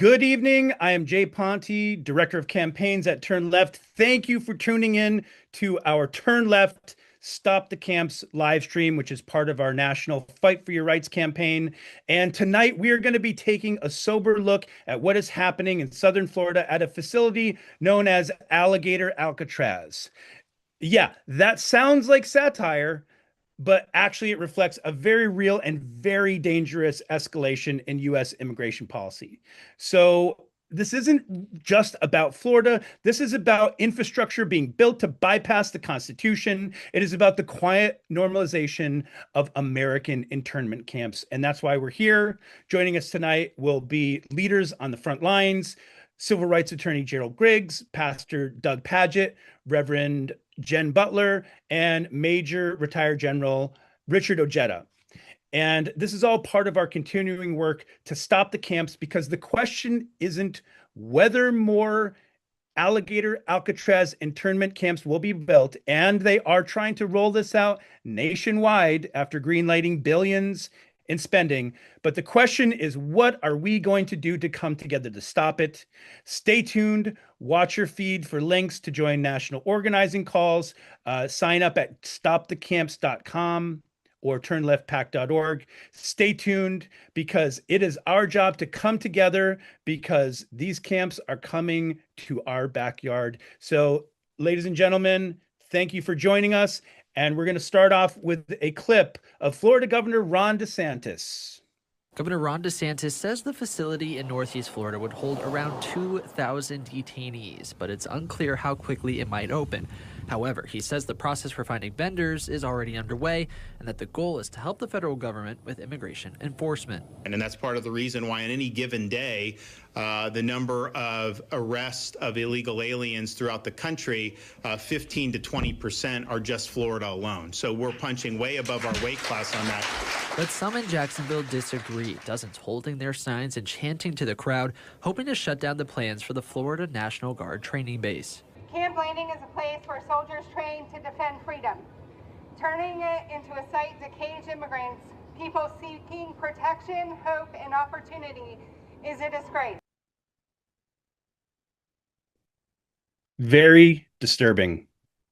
Good evening. I am Jay Ponte, Director of Campaigns at Turn Left. Thank you for tuning in to our Turn Left Stop the Camps live stream, which is part of our national Fight for Your Rights campaign. And tonight we are going to be taking a sober look at what is happening in Southern Florida at a facility known as Alligator Alcatraz. Yeah, that sounds like satire, but actually it reflects a very real and very dangerous escalation in U.S. immigration policy. So this isn't just about Florida. This is about infrastructure being built to bypass the Constitution. It is about the quiet normalization of American internment camps. And that's why we're here. Joining us tonight will be leaders on the front lines, civil rights attorney Gerald Griggs, Pastor Doug Paget, Reverend Jen Butler, and Major Retired General Richard Ojeda. And this is all part of our continuing work to stop the camps, because the question isn't whether more Alligator Alcatraz internment camps will be built, and they are trying to roll this out nationwide after greenlighting billions in spending. But the question is, what are we going to do to come together to stop it? Stay tuned. Watch your feed for links to join national organizing calls. Sign up at stopthecamps.com or turnleftpac.org. Stay tuned, because it is our job to come together, because these camps are coming to our backyard. So, ladies and gentlemen, thank you for joining us. And we're going to start off with a clip of Florida Governor Ron DeSantis. Governor Ron DeSantis says the facility in Northeast Florida would hold around 2,000 detainees, but it's unclear how quickly it might open. However, he says the process for finding vendors is already underway and that the goal is to help the federal government with immigration enforcement. And that's part of the reason why on any given day, the number of arrests of illegal aliens throughout the country, 15 to 20% are just Florida alone. So we're punching way above our weight class on that. But some in Jacksonville disagree, dozens holding their signs and chanting to the crowd, hoping to shut down the plans for the Florida National Guard training base. Camp Landing is a place where soldiers train to defend freedom. Turning it into a site to cage immigrants, people seeking protection, hope, and opportunity, is a disgrace. Very disturbing.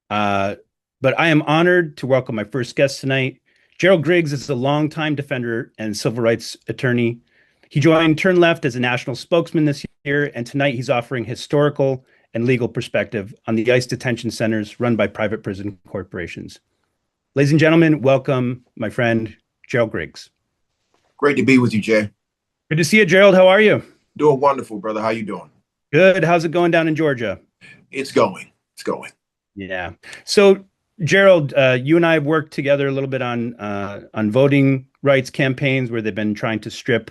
But I am honored to welcome my first guest tonight. Gerald Griggs is a longtime defender and civil rights attorney. He joined Turn Left as a national spokesman this year, and tonight he's offering historical and legal perspective on the ICE detention centers run by private prison corporations. Ladies and gentlemen, welcome my friend, Gerald Griggs. Great to be with you, Jay. Good to see you, Gerald. How are you? Doing wonderful, brother. How you doing? Good. How's it going down in Georgia? It's going. Yeah. So, Gerald, you and I have worked together a little bit on voting rights campaigns where they've been trying to strip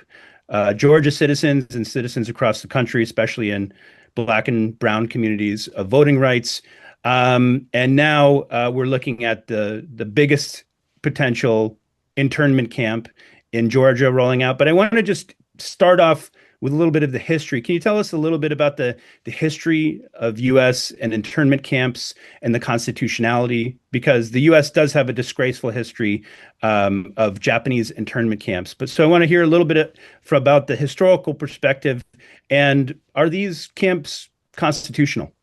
Georgia citizens and citizens across the country, especially in Black and brown communities, of voting rights. And now we're looking at the biggest potential internment camp in Georgia rolling out. But I want to just start off with a little bit of the history. Can you tell us a little bit about the history of U.S. and internment camps and the constitutionality? Because the U.S. does have a disgraceful history of Japanese internment camps. But so I want to hear a little bit about the historical perspective. And are these camps constitutional?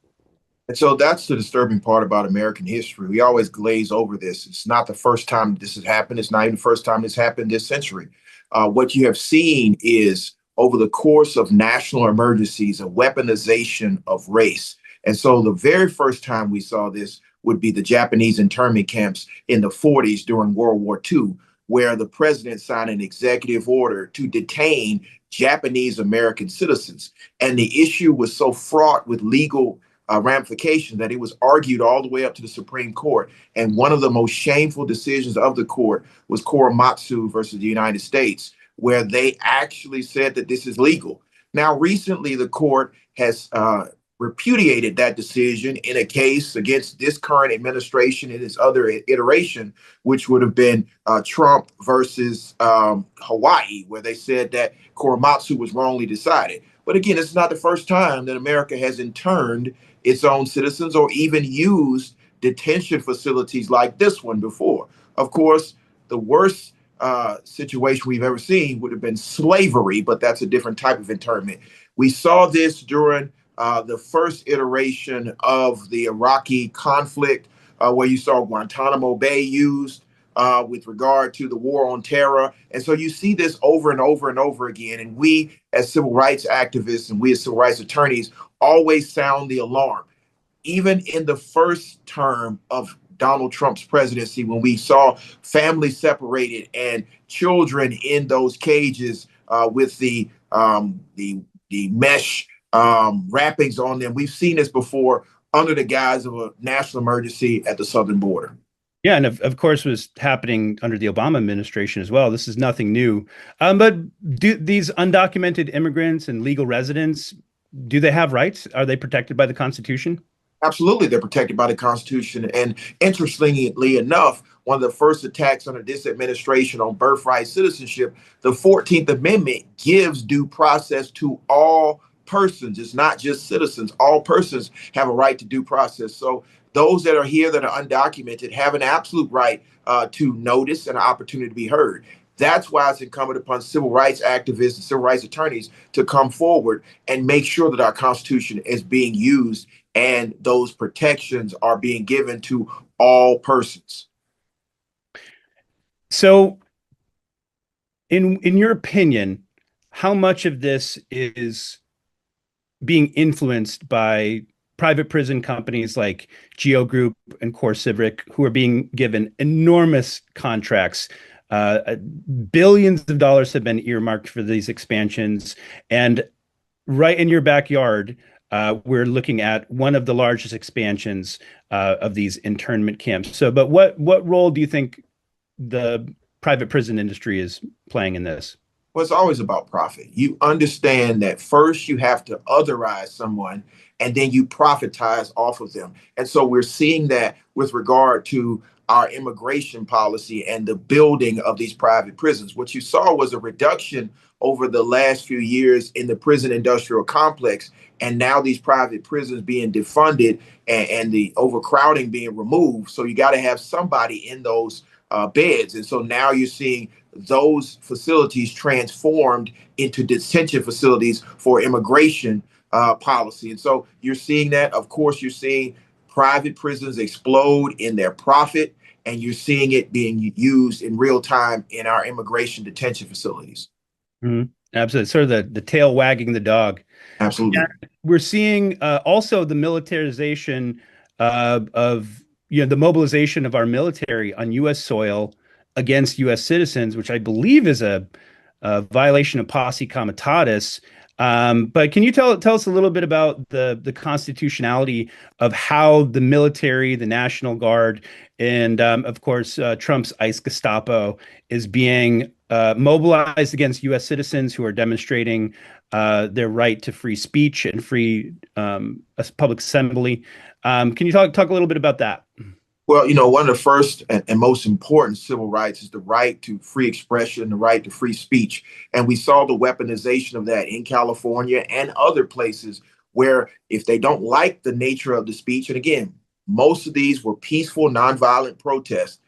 And so that's the disturbing part about American history. We always glaze over this. It's not the first time this has happened. It's not even the first time this happened this century. What you have seen is, over the course of national emergencies, a weaponization of race. And so the very first time we saw this would be the Japanese internment camps in the 40s during World War II, where the president signed an executive order to detain Japanese American citizens. And the issue was so fraught with legal ramifications that it was argued all the way up to the Supreme Court. And one of the most shameful decisions of the court was Korematsu versus the United States, where they actually said that this is legal. Now, recently, the court has repudiated that decision in a case against this current administration in its other iteration, which would have been Trump versus Hawaii, where they said that Korematsu was wrongly decided. But again, it's not the first time that America has interned its own citizens or even used detention facilities like this one before. Of course, the worst situation we've ever seen would have been slavery, but that's a different type of internment. We saw this during the first iteration of the Iraqi conflict, where you saw Guantanamo Bay used with regard to the war on terror. And so you see this over and over and over again. And we, as civil rights activists and we as civil rights attorneys, always sound the alarm. Even in the first term of Donald Trump's presidency, when we saw families separated and children in those cages with the mesh wrappings on them, we've seen this before under the guise of a national emergency at the southern border. Yeah, and of course was happening under the Obama administration as well. This is nothing new. But do these undocumented immigrants and legal residents, do they have rights? Are they protected by the Constitution? Absolutely, they're protected by the Constitution. And interestingly enough, one of the first attacks under this administration on birthright citizenship, the 14th Amendment gives due process to all persons. It's not just citizens. All persons have a right to due process. So those that are here that are undocumented have an absolute right to notice and an opportunity to be heard. That's why it's incumbent upon civil rights activists and civil rights attorneys to come forward and make sure that our Constitution is being used and those protections are being given to all persons. So, in your opinion, how much of this is being influenced by private prison companies like Geo Group and CoreCivic, who are being given enormous contracts? Billions of dollars have been earmarked for these expansions, and right in your backyard, we're looking at one of the largest expansions of these internment camps. So, but what role do you think the private prison industry is playing in this? Well, it's always about profit. You understand that first you have to otherize someone and then you profitize off of them. And so we're seeing that with regard to our immigration policy and the building of these private prisons. What you saw was a reduction over the last few years in the prison industrial complex, and now these private prisons being defunded and the overcrowding being removed. So you got to have somebody in those beds. And so now you're seeing those facilities transformed into detention facilities for immigration policy. And so you're seeing that. Of course, you're seeing private prisons explode in their profit, and you're seeing it being used in real time in our immigration detention facilities. Mm-hmm. Absolutely. Sort of the tail wagging the dog. Absolutely. And we're seeing also the militarization of the mobilization of our military on U.S. soil against U.S. citizens, which I believe is a violation of posse comitatus. But can you tell us a little bit about the constitutionality of how the military, the National Guard, and of course Trump's ICE Gestapo is being mobilized against U.S. citizens who are demonstrating their right to free speech and free public assembly? Can you talk a little bit about that? Well, one of the first and most important civil rights is the right to free expression, the right to free speech. And we saw the weaponization of that in California and other places where if they don't like the nature of the speech, and again, most of these were peaceful, nonviolent protests,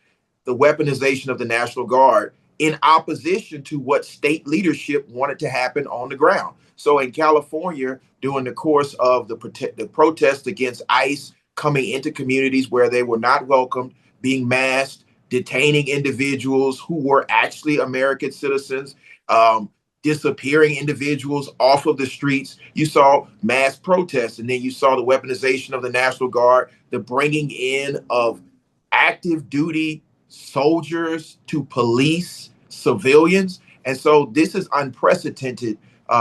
the weaponization of the National Guard in opposition to what state leadership wanted to happen on the ground. So in California, during the course of the protests against ICE, coming into communities where they were not welcomed, being masked, detaining individuals who were actually American citizens, disappearing individuals off of the streets. You saw mass protests, and then you saw the weaponization of the National Guard, the bringing in of active duty soldiers to police civilians. And so this is unprecedented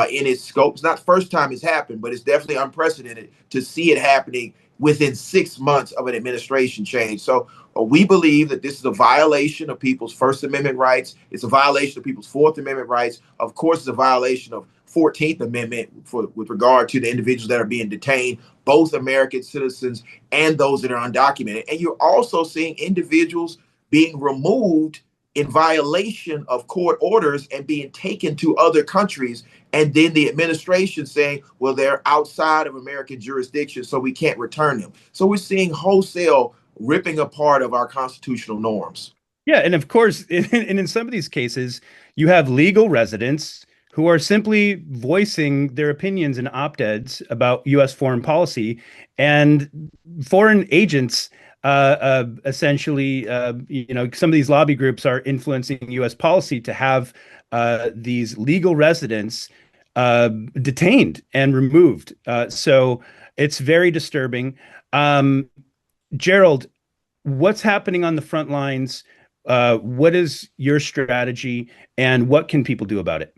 in its scope. It's not the first time it's happened, but it's definitely unprecedented to see it happening within 6 months of an administration change. So we believe that this is a violation of people's First Amendment rights. It's a violation of people's Fourth Amendment rights. Of course, it's a violation of 14th Amendment with regard to the individuals that are being detained, both American citizens and those that are undocumented. And you're also seeing individuals being removed in violation of court orders and being taken to other countries. And then the administration saying, well, they're outside of American jurisdiction, so we can't return them. So we're seeing wholesale ripping apart of our constitutional norms. Yeah. And of course, in some of these cases, you have legal residents who are simply voicing their opinions in op-eds about U.S. foreign policy, and foreign agents essentially, some of these lobby groups are influencing U.S. policy to have these legal residents detained and removed. So it's very disturbing. Gerald, what's happening on the front lines? What is your strategy, and what can people do about it?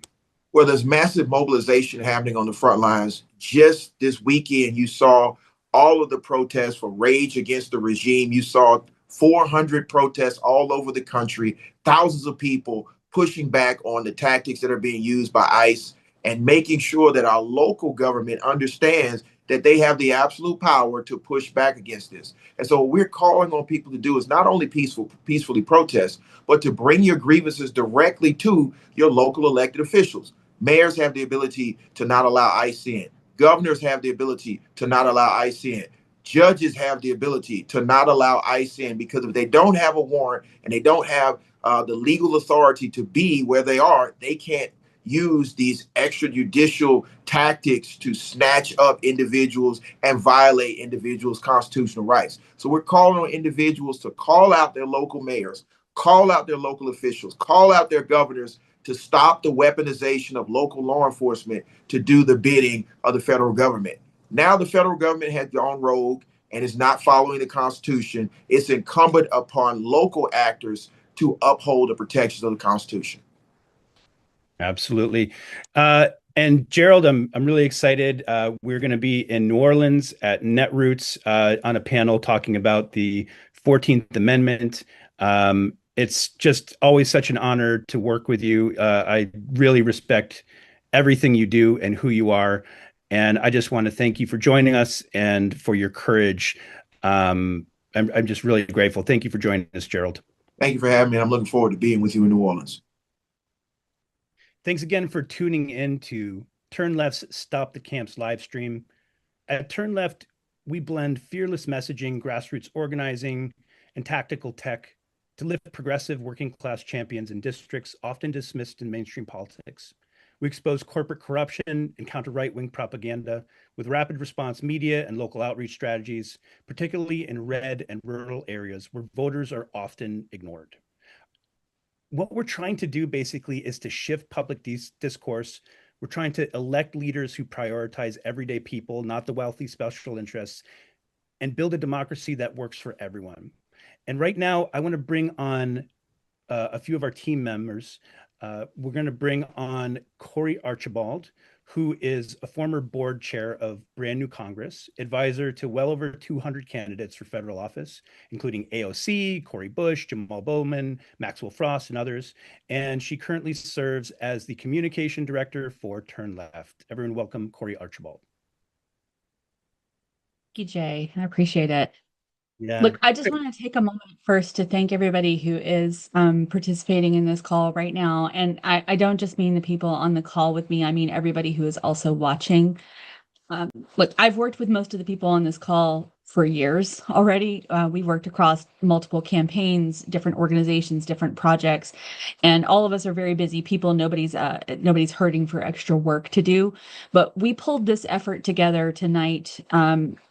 Well, there's massive mobilization happening on the front lines. Just this weekend, you saw all of the protests for rage against the regime. You saw 400 protests all over the country, thousands of people pushing back on the tactics that are being used by ICE and making sure that our local government understands that they have the absolute power to push back against this. And so what we're calling on people to do is not only peacefully protest, but to bring your grievances directly to your local elected officials. Mayors have the ability to not allow ICE in. Governors have the ability to not allow ICE in. Judges have the ability to not allow ICE in, because if they don't have a warrant and they don't have the legal authority to be where they are, they can't use these extrajudicial tactics to snatch up individuals and violate individuals' constitutional rights. So we're calling on individuals to call out their local mayors, call out their local officials, call out their governors to stop the weaponization of local law enforcement to do the bidding of the federal government. Now the federal government has gone rogue and is not following the Constitution. It's incumbent upon local actors to uphold the protections of the Constitution. Absolutely. And Gerald, I'm really excited. We're going to be in New Orleans at Netroots on a panel talking about the 14th Amendment. It's just always such an honor to work with you. I really respect everything you do and who you are. And I just want to thank you for joining us and for your courage. I'm just really grateful. Thank you for joining us, Gerald. Thank you for having me. I'm looking forward to being with you in New Orleans. Thanks again for tuning in to Turn Left's Stop the Camps live stream. At Turn Left, we blend fearless messaging, grassroots organizing, and tactical tech to lift progressive working class champions in districts often dismissed in mainstream politics. We expose corporate corruption and counter right-wing propaganda with rapid response media and local outreach strategies, particularly in red and rural areas where voters are often ignored. What we're trying to do basically is to shift public discourse. We're trying to elect leaders who prioritize everyday people, not the wealthy special interests, and build a democracy that works for everyone. And right now, I want to bring on a few of our team members. We're going to bring on Corey Archibald, who is a former board chair of Brand New Congress, advisor to well over 200 candidates for federal office, including AOC, Cori Bush, Jamal Bowman, Maxwell Frost, and others. And she currently serves as the communication director for Turn Left. Everyone welcome Corey Archibald. Thank you, Jay. I appreciate it. Yeah. Look, I just want to take a moment first to thank everybody who is participating in this call right now. And I don't just mean the people on the call with me, I mean everybody who is also watching. Look, I've worked with most of the people on this call for years already. We've worked across multiple campaigns, different organizations, different projects, and all of us are very busy people. Nobody's hurting for extra work to do. But we pulled this effort together tonight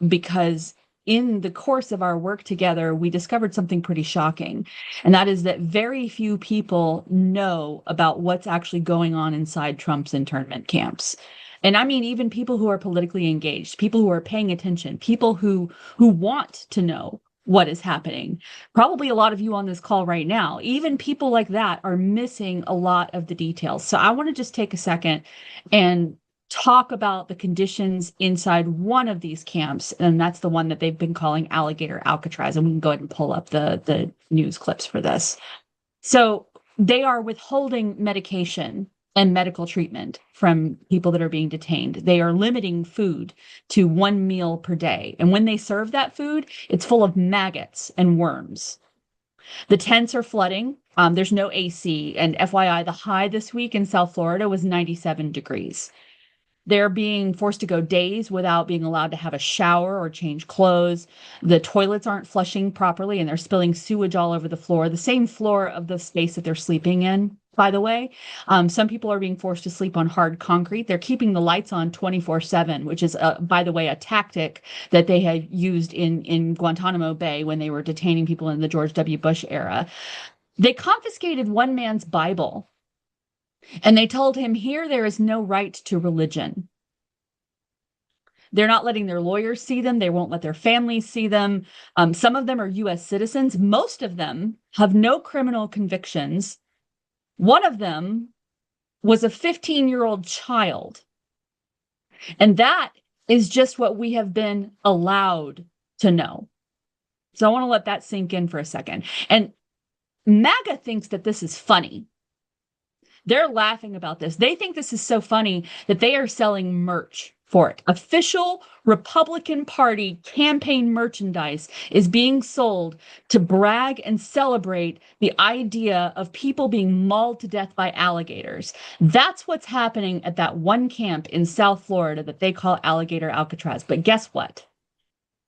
because in the course of our work together, we discovered something pretty shocking, and that is that very few people know about what's actually going on inside Trump's internment camps. And I mean, even people who are politically engaged, people who are paying attention, people who want to know what is happening. Probably a lot of you on this call right now, even people like that are missing a lot of the details. So I want to just take a second and talk about the conditions inside one of these camps, and that's the one that they've been calling Alligator Alcatraz. And we can go ahead and pull up the news clips for this. So they are withholding medication and medical treatment from people that are being detained. They are limiting food to 1 meal per day. And when they serve that food, it's full of maggots and worms. The tents are flooding. There's no AC. And FYI, the high this week in South Florida was 97 degrees. They're being forced to go days without being allowed to have a shower or change clothes. The toilets aren't flushing properly, and they're spilling sewage all over the floor, the same floor of the space that they're sleeping in. by the way. Some people are being forced to sleep on hard concrete. They're keeping the lights on 24/7, which is, by the way, a tactic that they had used in Guantanamo Bay when they were detaining people in the George W. Bush era. They confiscated one man's Bible, and they told him, here there is no right to religion. They're not letting their lawyers see them. They won't let their families see them. Some of them are U.S. citizens. Most of them have no criminal convictions. One of them was a 15-year-old child. And that is just what we have been allowed to know. So I want to let that sink in for a second. And MAGA thinks that this is funny. They're laughing about this. They think this is so funny that they are selling merch for it. Official Republican Party campaign merchandise is being sold to brag and celebrate the idea of people being mauled to death by alligators. That's what's happening at that one camp in South Florida that they call Alligator Alcatraz. But guess what?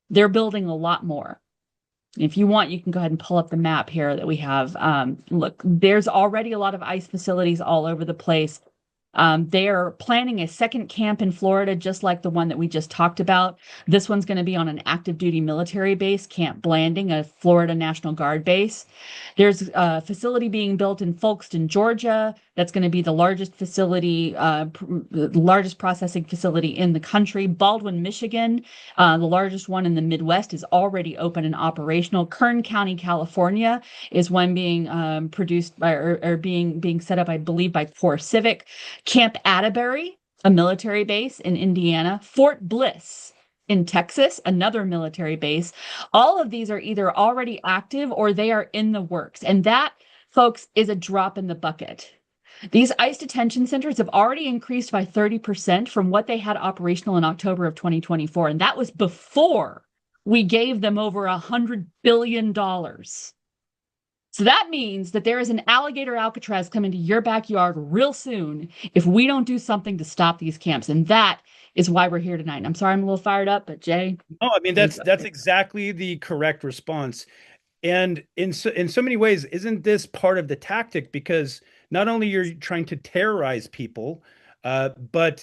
They're building a lot more. If you want, you can go ahead and pull up the map here that we have. Look, there's already a lot of ICE facilities all over the place. They are planning a second camp in Florida, just like the one that we just talked about. This one's going to be on an active duty military base, Camp Blanding, a Florida National Guard base. There's a facility being built in Folkston, Georgia. That's going to be the largest facility, the largest processing facility in the country. Baldwin, Michigan, the largest one in the Midwest, is already open and operational. Kern County, California, is one being produced by or being set up, I believe, by Core Civic. Camp Atterbury, a military base in Indiana. Fort Bliss in Texas, another military base. All of these are either already active or they are in the works. And that, folks, is a drop in the bucket. These ICE detention centers have already increased by 30% from what they had operational in October of 2024. And that was before we gave them over $100 billion. So that means that there is an alligator Alcatraz coming to your backyard real soon if we don't do something to stop these camps. And that is why we're here tonight. And I'm sorry I'm a little fired up, but Jay. No, I mean, that's exactly the correct response. And in so many ways, isn't this part of the tactic? Because not only you're trying to terrorize people, but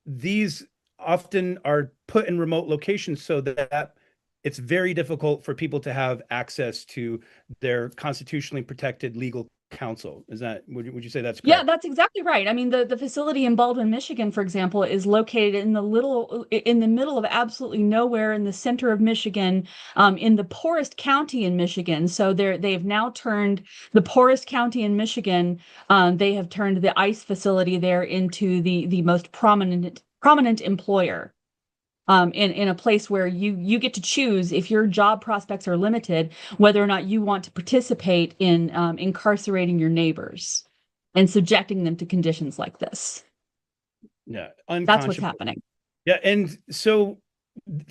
these often are put in remote locations so that it's very difficult for people to have access to their constitutionally protected legal counsel. Is that, would you say that's correct? Yeah, that's exactly right. I mean, the facility in Baldwin, Michigan, for example, is located in the middle of absolutely nowhere in the center of Michigan, in the poorest county in Michigan. So they've now turned the poorest county in Michigan. They have turned the ICE facility there into the most prominent employer. In a place where you get to choose, if your job prospects are limited, whether or not you want to participate in incarcerating your neighbors and subjecting them to conditions like this. Yeah, that's what's happening. Yeah, and so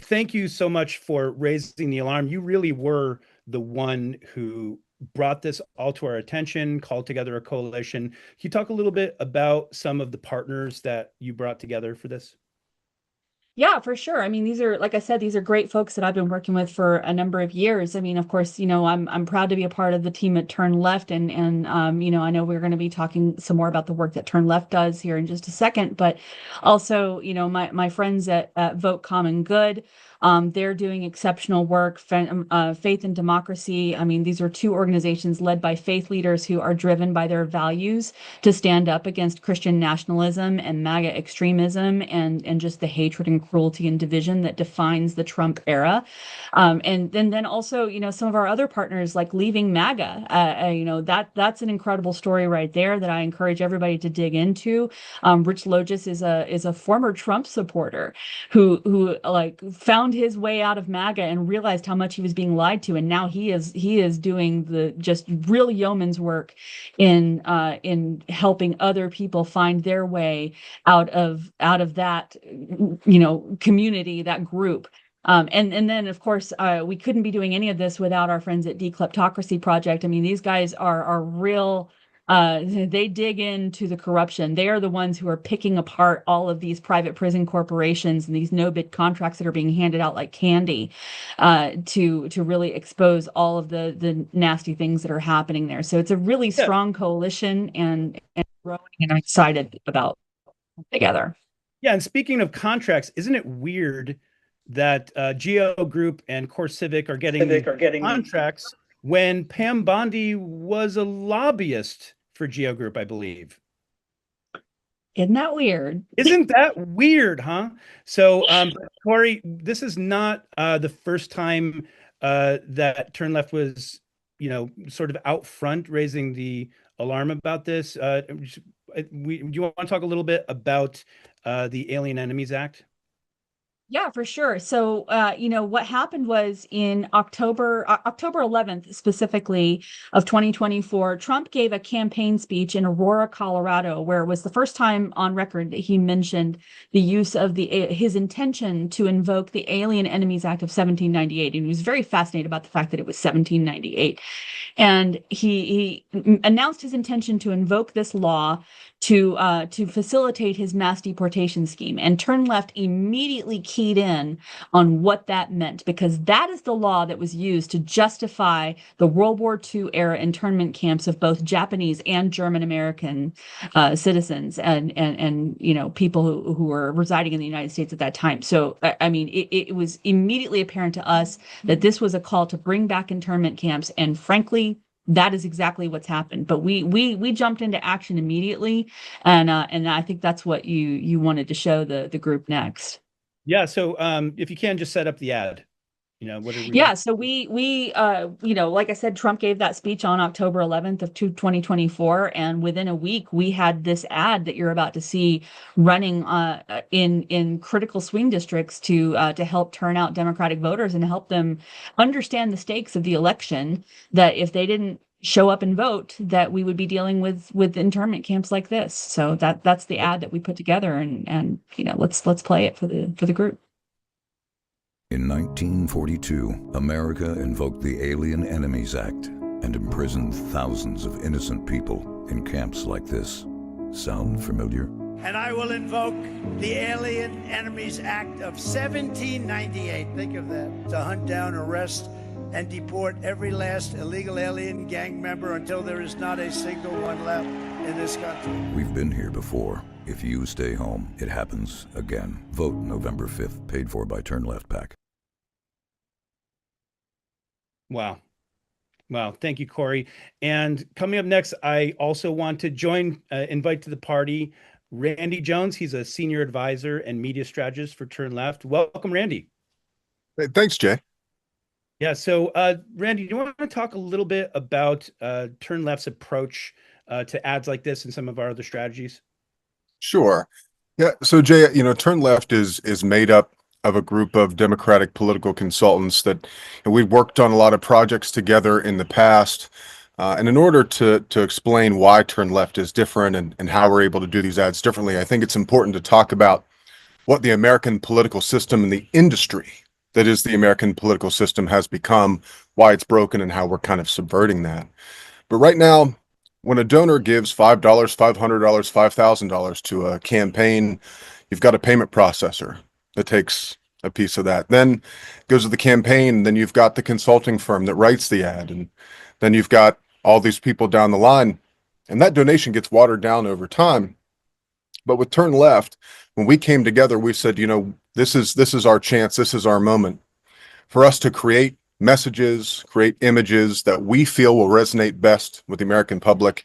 thank you so much for raising the alarm. You really were the one who brought this all to our attention, called together a coalition. Can you talk a little bit about some of the partners that you brought together for this? Yeah, for sure. I mean, these are, like I said, these are great folks that I've been working with for a number of years. I mean, of course, I'm proud to be a part of the team at Turn Left, and I know we're going to be talking some more about the work that Turn Left does here in just a second, but also, my friends at Vote Common Good, they're doing exceptional work. Faith and Democracy. I mean, these are two organizations led by faith leaders who are driven by their values to stand up against Christian nationalism and MAGA extremism and just the hatred and cruelty and division that defines the Trump era. And then also, some of our other partners like Leaving MAGA, that's an incredible story right there that I encourage everybody to dig into. Rich Logis is a former Trump supporter who like found his way out of MAGA and realized how much he was being lied to. And now he is doing the just real yeoman's work in helping other people find their way out of that, community, that group. And then, of course, we couldn't be doing any of this without our friends at Dekleptocracy Project. I mean, these guys are real They dig into the corruption. They are the ones who are picking apart all of these private prison corporations and these no-bid contracts that are being handed out like candy, to really expose all of the nasty things that are happening there. So it's a really Yeah. strong coalition, and growing, and I'm excited about together. Yeah, and speaking of contracts, isn't it weird that Geo Group and Core Civic are getting contracts when Pam Bondi was a lobbyist for Geo Group, I believe? Isn't that weird? Isn't that weird, huh? So, Corey, this is not the first time that Turn Left was, sort of out front raising the alarm about this. Do you want to talk a little bit about the Alien Enemies Act? Yeah, for sure. So, what happened was in October 11th, specifically of 2024, Trump gave a campaign speech in Aurora, Colorado, where it was the first time on record that he mentioned the use of his intention to invoke the Alien Enemies Act of 1798. And he was very fascinated about the fact that it was 1798. And he announced his intention to invoke this law to facilitate his mass deportation scheme. And Turn Left immediately keyed in on what that meant, because that is the law that was used to justify the World War II era internment camps of both Japanese and German American citizens, and people who were residing in the United States at that time. So I mean, it was immediately apparent to us that this was a call to bring back internment camps, and frankly, that is exactly what's happened. But we jumped into action immediately, and I think that's what you wanted to show the group next. Yeah. So, if you can just set up the ad, what are we? Yeah, so we like I said, Trump gave that speech on October 11th of 2024, and within a week we had this ad that you're about to see running in critical swing districts to help turn out Democratic voters and help them understand the stakes of the election, that if they didn't show up and vote, that we would be dealing with internment camps like this. So that's the ad that we put together, and let's play it for the group. In 1942, America invoked the Alien Enemies Act and imprisoned thousands of innocent people in camps like this. Sound familiar? And I will invoke the Alien Enemies Act of 1798. Think of that. To hunt down, arrest, and deport every last illegal alien gang member until there is not a single one left in this country. We've been here before. If you stay home, it happens again. Vote November 5th, paid for by Turn Left PAC. Wow. Wow. Thank you, Corey. And coming up next, I also want to invite to the party Randy Jones. He's a senior advisor and media strategist for Turn Left. Welcome, Randy. Hey, thanks, Jay. Yeah. So, Randy, do you want to talk a little bit about Turn Left's approach to ads like this and some of our other strategies? Sure. Yeah. So, Jay, Turn Left is made up of a group of Democratic political consultants that we've worked on a lot of projects together in the past. And in order to explain why Turn Left is different and how we're able to do these ads differently, I think it's important to talk about what the American political system and the industry that is the American political system has become, why it's broken, and how we're kind of subverting that. But right now, when a donor gives $5, $500, $5,000 to a campaign, you've got a payment processor that takes a piece of that. Then goes to the campaign, then you've got the consulting firm that writes the ad, and then you've got all these people down the line, and that donation gets watered down over time. But with Turn Left, when we came together, we said, this is our chance, this is our moment for us to create messages, create images that we feel will resonate best with the American public,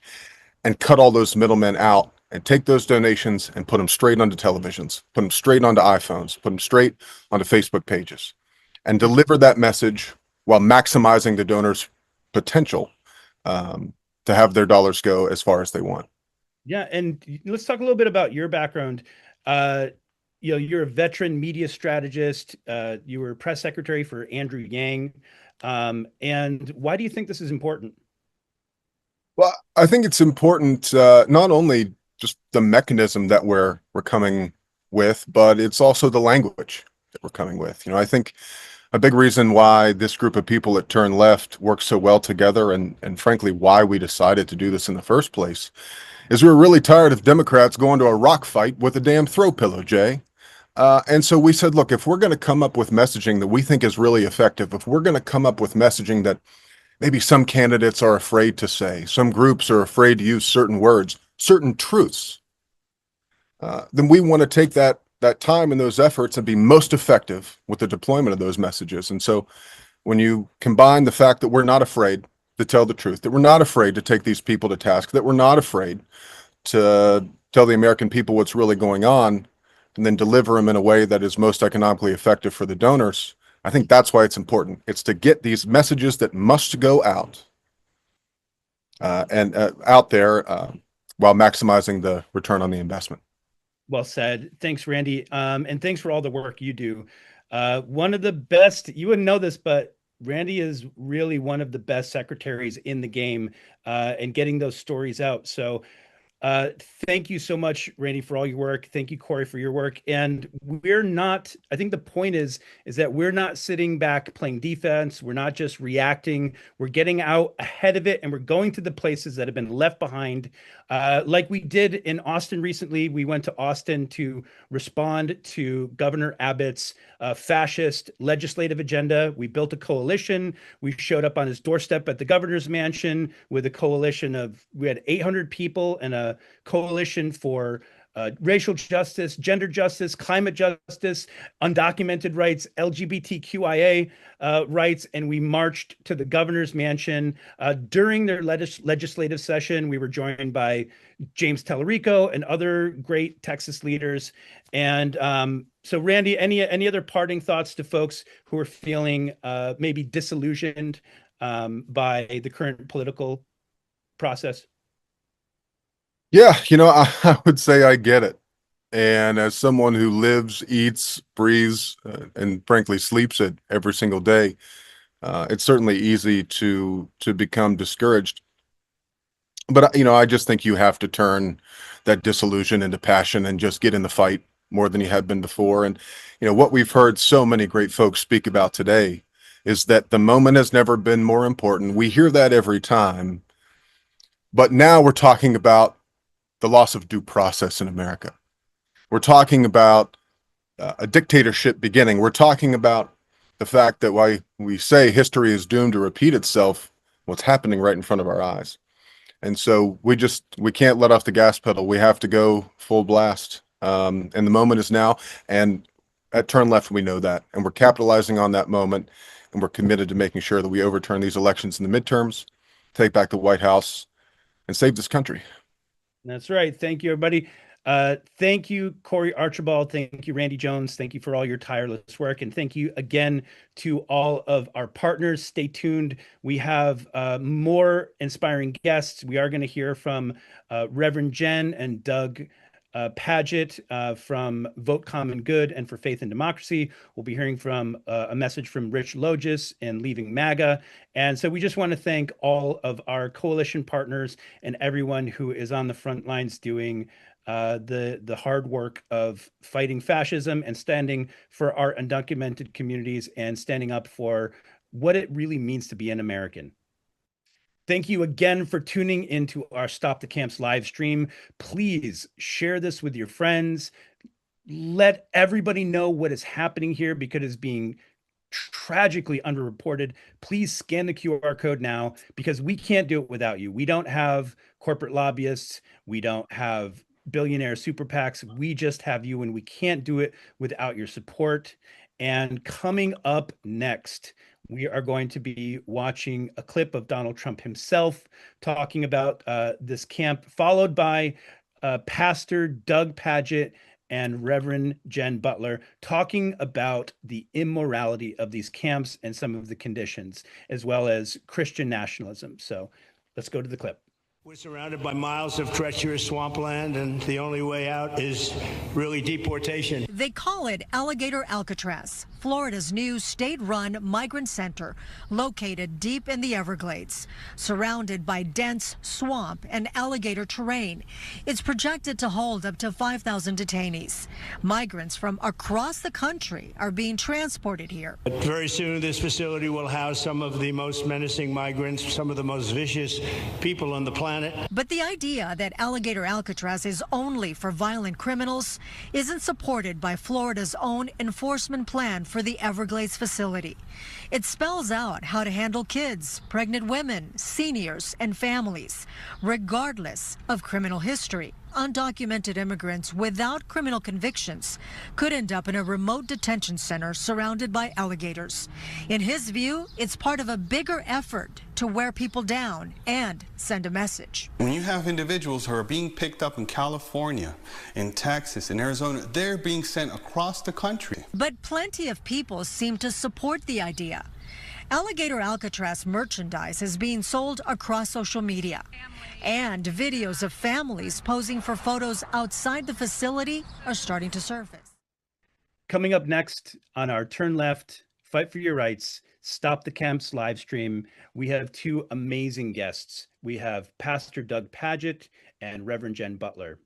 and cut all those middlemen out, and take those donations and put them straight onto televisions, put them straight onto iPhones, put them straight onto Facebook pages, and deliver that message while maximizing the donors' potential to have their dollars go as far as they want. Yeah, and let's talk a little bit about your background. You're a veteran media strategist. You were press secretary for Andrew Yang. And why do you think this is important? Well, I think it's important not only just the mechanism that we're coming with, but it's also the language that we're coming with. I think a big reason why this group of people at Turn Left work so well together, and frankly, why we decided to do this in the first place, is we were really tired of Democrats going to a rock fight with a damn throw pillow, Jay. And so we said, look, if we're going to come up with messaging that we think is really effective, if we're going to come up with messaging that maybe some candidates are afraid to say, some groups are afraid to use certain words, certain truths, then we want to take that time and those efforts and be most effective with the deployment of those messages. And so when you combine the fact that we're not afraid to tell the truth, that we're not afraid to take these people to task, that we're not afraid to tell the American people what's really going on, and then deliver them in a way that is most economically effective for the donors, I think that's why it's important. It's to get these messages that must go out and out there while maximizing the return on the investment. Well said. Thanks, Randy. And thanks for all the work you do. One of the best, you wouldn't know this, but Randy is really one of the best secretaries in the game and getting those stories out. So thank you so much, Randy, for all your work. Thank you, Corey, for your work. And we're not, I think the point is that we're not sitting back playing defense. We're not just reacting. We're getting out ahead of it, and we're going to the places that have been left behind. Like we did in Austin recently. We went to Austin to respond to Governor Abbott's fascist legislative agenda. We built a coalition. We showed up on his doorstep at the governor's mansion with a coalition of, we had 800 people and a coalition for racial justice, gender justice, climate justice, undocumented rights, LGBTQIA rights, and we marched to the governor's mansion. During their legislative session, we were joined by James Tellerico and other great Texas leaders. And so, Randy, any other parting thoughts to folks who are feeling maybe disillusioned by the current political process? Yeah, I would say I get it. And as someone who lives, eats, breathes, and frankly sleeps it every single day, it's certainly easy to become discouraged. But I just think you have to turn that disillusion into passion and just get in the fight more than you have been before. And what we've heard so many great folks speak about today is that the moment has never been more important. We hear that every time, but now we're talking about the loss of due process in America. We're talking about a dictatorship beginning. We're talking about the fact that why we say history is doomed to repeat itself, what's happening right in front of our eyes. And so we can't let off the gas pedal. We have to go full blast. And the moment is now. And at Turn Left, we know that. And we're capitalizing on that moment. And we're committed to making sure that we overturn these elections in the midterms, take back the White House, and save this country. That's right. Thank you, everybody. Thank you, Corey Archibald. Thank you, Randy Jones. Thank you for all your tireless work. And thank you again to all of our partners. Stay tuned. We have more inspiring guests. We are going to hear from Reverend Jen and Doug Paget from Vote Common Good and for Faith and Democracy. We'll be hearing from a message from Rich Logis and Leaving MAGA. And so we just want to thank all of our coalition partners and everyone who is on the front lines doing the hard work of fighting fascism and standing for our undocumented communities and standing up for what it really means to be an American. Thank you again for tuning into our Stop the Camps live stream. Please share this with your friends. Let everybody know what is happening here because it's being tragically underreported. Please scan the QR code now because we can't do it without you. We don't have corporate lobbyists. We don't have billionaire super PACs. We just have you, and we can't do it without your support. And coming up next, we are going to be watching a clip of Donald Trump himself talking about this camp, followed by Pastor Doug Paget and Reverend Jen Butler talking about the immorality of these camps and some of the conditions, as well as Christian nationalism. So let's go to the clip. We're surrounded by miles of treacherous swampland, and the only way out is really deportation. They call it Alligator Alcatraz, Florida's new state-run migrant center located deep in the Everglades, surrounded by dense swamp and alligator terrain. It's projected to hold up to 5,000 detainees. Migrants from across the country are being transported here. But very soon, this facility will house some of the most menacing migrants, some of the most vicious people on the planet. But the idea that Alligator Alcatraz is only for violent criminals isn't supported by Florida's own enforcement plan for the Everglades facility. It spells out how to handle kids, pregnant women, seniors, and families, regardless of criminal history. Undocumented immigrants without criminal convictions could end up in a remote detention center surrounded by alligators. In his view, it's part of a bigger effort to wear people down and send a message. When you have individuals who are being picked up in California, in Texas, in Arizona, they're being sent across the country. But plenty of people seem to support the idea. Alligator Alcatraz merchandise is being sold across social media. And videos of families posing for photos outside the facility are starting to surface. Coming up next on our Turn Left, Fight for Your Rights, Stop the Camps live stream, we have two amazing guests. We have Pastor Doug Paget and Reverend Jen Butler.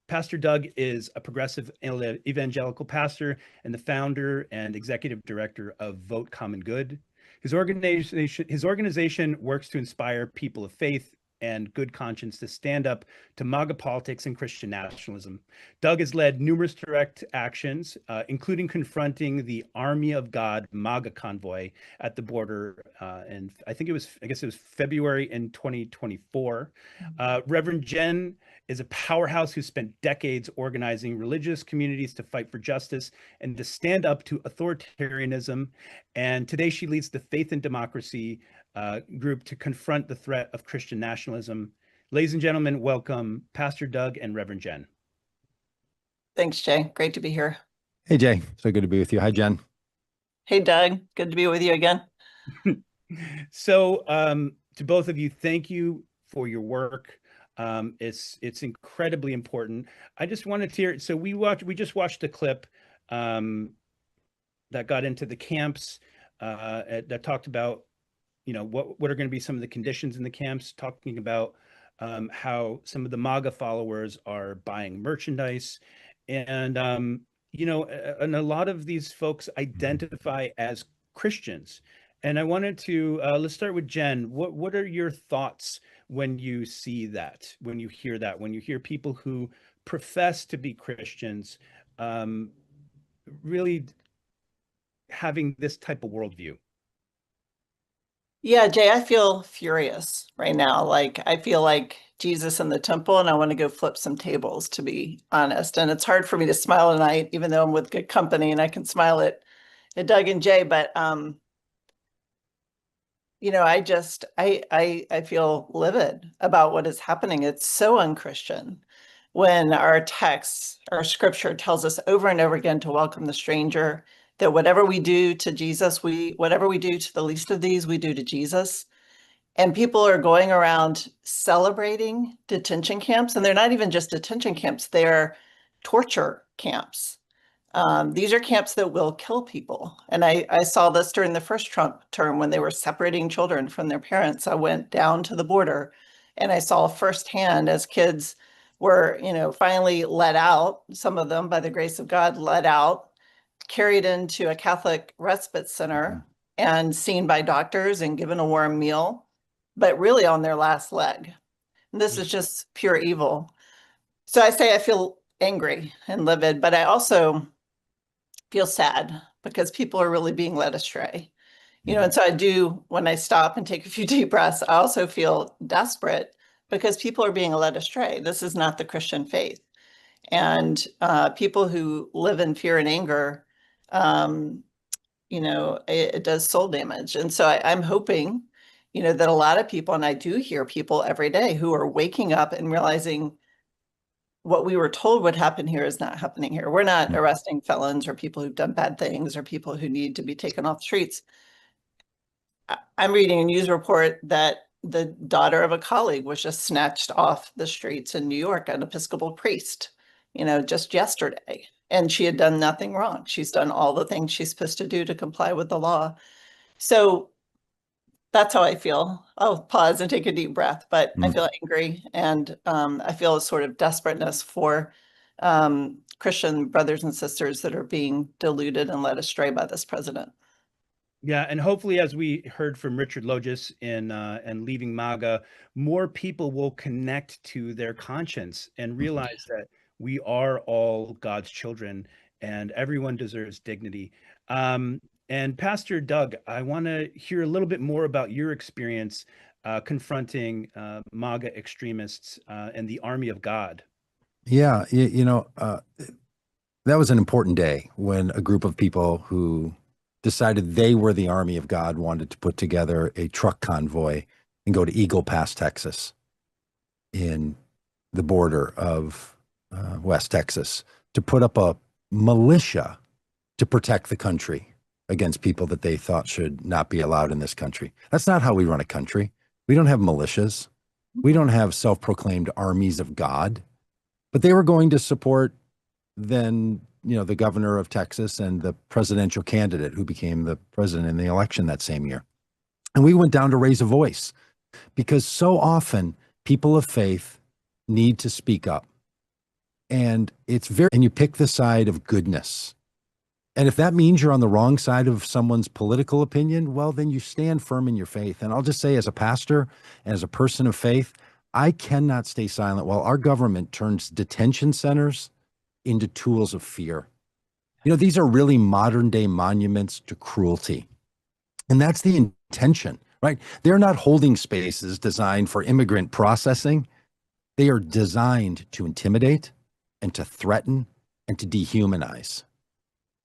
Pastor Doug is a progressive evangelical pastor and the founder and executive director of Vote Common Good. His organization works to inspire people of faith and good conscience to stand up to MAGA politics and Christian nationalism. Doug has led numerous direct actions, including confronting the Army of God MAGA convoy at the border, and I guess it was February in 2024. Reverend Jen is a powerhouse who spent decades organizing religious communities to fight for justice and to stand up to authoritarianism. And today she leads the Faith and Democracy group to confront the threat of Christian nationalism. Ladies and gentlemen, welcome Pastor Doug and Reverend Jen. Thanks, Jay. Great to be here. Hey, Jay. So good to be with you. Hi, Jen. Hey, Doug. Good to be with you again. So to both of you, thank you for your work. It's incredibly important. I just wanted to hear, so we just watched a clip that got into the camps that talked about, you know, what are going to be some of the conditions in the camps, talking about how some of the MAGA followers are buying merchandise. And, you know, and a lot of these folks identify as Christians. And I wanted to, let's start with Jen. What are your thoughts when you see that, when you hear that, when you hear people who profess to be Christians really having this type of worldview? Yeah, Jay, I feel furious right now. Like, I feel like Jesus in the temple, and I want to go flip some tables, to be honest. And it's hard for me to smile tonight, even though I'm with good company and I can smile at Doug and Jay. But, you know, I feel livid about what is happening. It's so unchristian when our text, our scripture tells us over and over again to welcome the stranger, that whatever we do to Jesus, whatever we do to the least of these, we do to Jesus. And people are going around celebrating detention camps, and they're not even just detention camps, they're torture camps. These are camps that will kill people. And I saw this during the first Trump term when they were separating children from their parents. I went down to the border and I saw firsthand as kids were, you know, finally let out, some of them by the grace of God, let out, carried into a Catholic respite center and seen by doctors and given a warm meal, but really on their last leg. And this is just pure evil. So I say I feel angry and livid, but I also feel sad because people are really being led astray. You know, and so I do, when I stop and take a few deep breaths, I also feel desperate because people are being led astray. This is not the Christian faith. And people who live in fear and anger, you know, it does soul damage. And so I'm hoping, you know, that a lot of people, and I do hear people every day who are waking up and realizing what we were told would happen here is not happening here. We're not arresting felons or people who've done bad things or people who need to be taken off the streets. I'm reading a news report that the daughter of a colleague was just snatched off the streets in New York, an Episcopal priest, just yesterday. And she had done nothing wrong. She's done all the things she's supposed to do to comply with the law. So that's how I feel. I'll pause and take a deep breath, but I feel angry, and I feel a sort of desperateness for Christian brothers and sisters that are being deluded and led astray by this president. Yeah, and hopefully, as we heard from Richard Logis in and Leaving MAGA, more people will connect to their conscience and realize that we are all God's children and everyone deserves dignity. And Pastor Doug, I want to hear a little bit more about your experience confronting MAGA extremists and the army of God. Yeah, that was an important day when a group of people who decided they were the army of God wanted to put together a truck convoy and go to Eagle Pass, Texas, in the border of West Texas, to put up a militia to protect the country against people that they thought should not be allowed in this country. That's not how we run a country. We don't have militias. We don't have self-proclaimed armies of God. But they were going to support then, the governor of Texas and the presidential candidate who became the president in the election that same year. And we went down to raise a voice because so often people of faith need to speak up. And and you pick the side of goodness. And if that means you're on the wrong side of someone's political opinion, well, then you stand firm in your faith. And I'll just say, as a pastor and as a person of faith, I cannot stay silent while our government turns detention centers into tools of fear. These are really modern day monuments to cruelty. And that's the intention, right? They're not holding spaces designed for immigrant processing. They are designed to intimidate and to threaten and to dehumanize.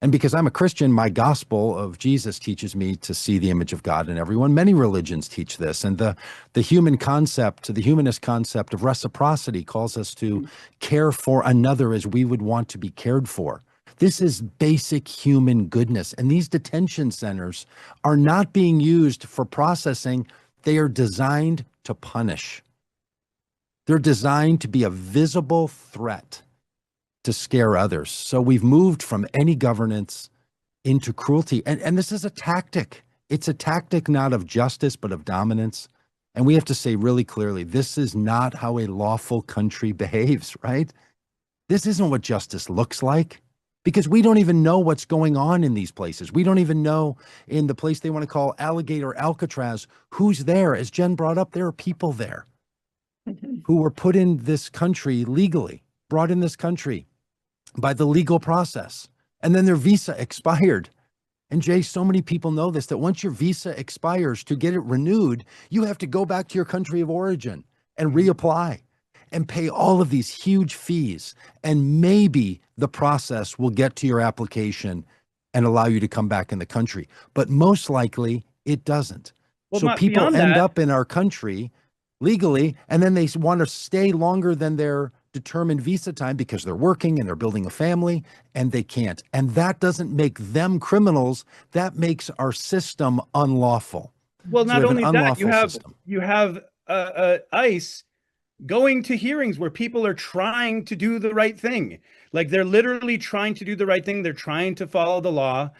And because I'm a Christian, my gospel of Jesus teaches me to see the image of God in everyone. Many religions teach this. And the humanist concept of reciprocity calls us to care for another as we would want to be cared for. This is basic human goodness. And these detention centers are not being used for processing. They are designed to punish. They're designed to be a visible threat to scare others. So we've moved from any governance into cruelty. And this is a tactic. It's a tactic not of justice, but of dominance. And we have to say really clearly, this is not how a lawful country behaves, right? This isn't what justice looks like, because we don't even know what's going on in these places. We don't even know, in the place they want to call Alligator Alcatraz, who's there. As Jen brought up, there are people there who were put in this country legally, brought in this country by the legal process, and then their visa expired. And Jay, so many people know this, that once your visa expires, to get it renewed, you have to go back to your country of origin and reapply and pay all of these huge fees. And maybe the process will get to your application and allow you to come back in the country. But most likely it doesn't. Well, so people beyond end that, up in our country legally, and then they want to stay longer than their determined visa time because they're working and they're building a family, and they can't. And that doesn't make them criminals. That makes our system unlawful. Well, not only that, you have ICE going to hearings where people are trying to do the right thing. Like, they're literally trying to do the right thing. They're trying to follow the law.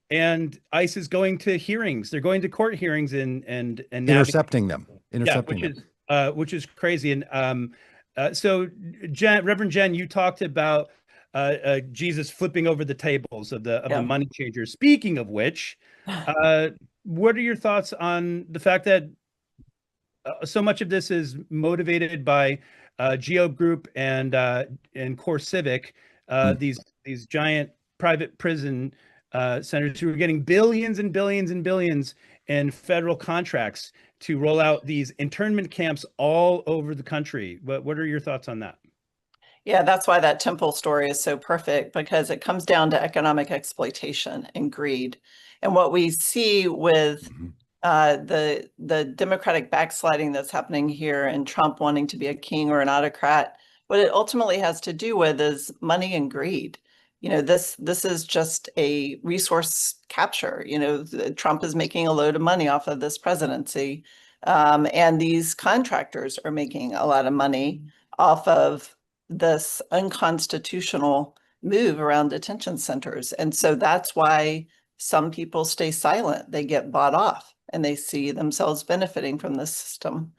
And ICE is going to hearings. They're going to court hearings and intercepting them. Which is crazy. And so, Reverend Jen, you talked about Jesus flipping over the tables of the money changers. Speaking of which, what are your thoughts on the fact that so much of this is motivated by Geo Group and Core Civic, these giant private prison centers who are getting billions and billions and billions in federal contracts to roll out these internment camps all over the country. What are your thoughts on that? Yeah, that's why that temple story is so perfect, because it comes down to economic exploitation and greed. And what we see with the democratic backsliding that's happening here, and Trump wanting to be a king or an autocrat, what it ultimately has to do with is money and greed. You know, this is just a resource capture. You know, Trump is making a load of money off of this presidency And these contractors are making a lot of money off of this unconstitutional move around detention centers. And so that's why some people stay silent. They get bought off and they see themselves benefiting from this system.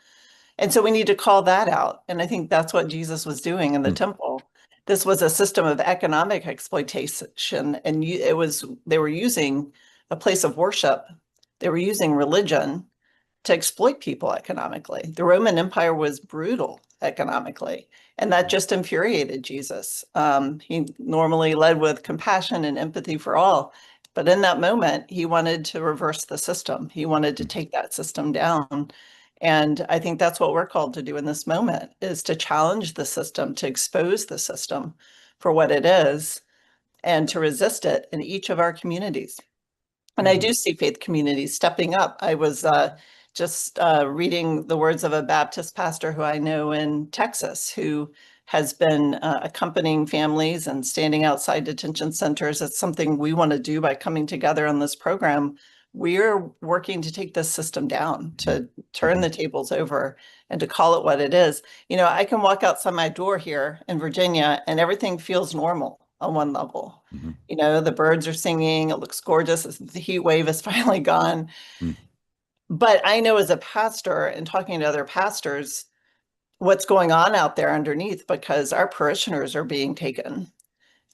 And so we need to call that out. And I think that's what Jesus was doing in the temple. This was a system of economic exploitation, and they were using a place of worship. They were using religion to exploit people economically. The Roman Empire was brutal economically, and that just infuriated Jesus. He normally led with compassion and empathy for all, but in that moment, he wanted to reverse the system. He wanted to take that system down. And I think that's what we're called to do in this moment, is to challenge the system, to expose the system for what it is, and to resist it in each of our communities. And I do see faith communities stepping up. I was just reading the words of a Baptist pastor who I know in Texas, who has been accompanying families and standing outside detention centers. It's something we want to do by coming together on this program. We're working to take this system down, to turn the tables over and to call it what it is. You know, I can walk outside my door here in Virginia and everything feels normal on one level. You know, the birds are singing, it looks gorgeous, the heat wave is finally gone. But I know as a pastor and talking to other pastors, what's going on out there underneath, because our parishioners are being taken.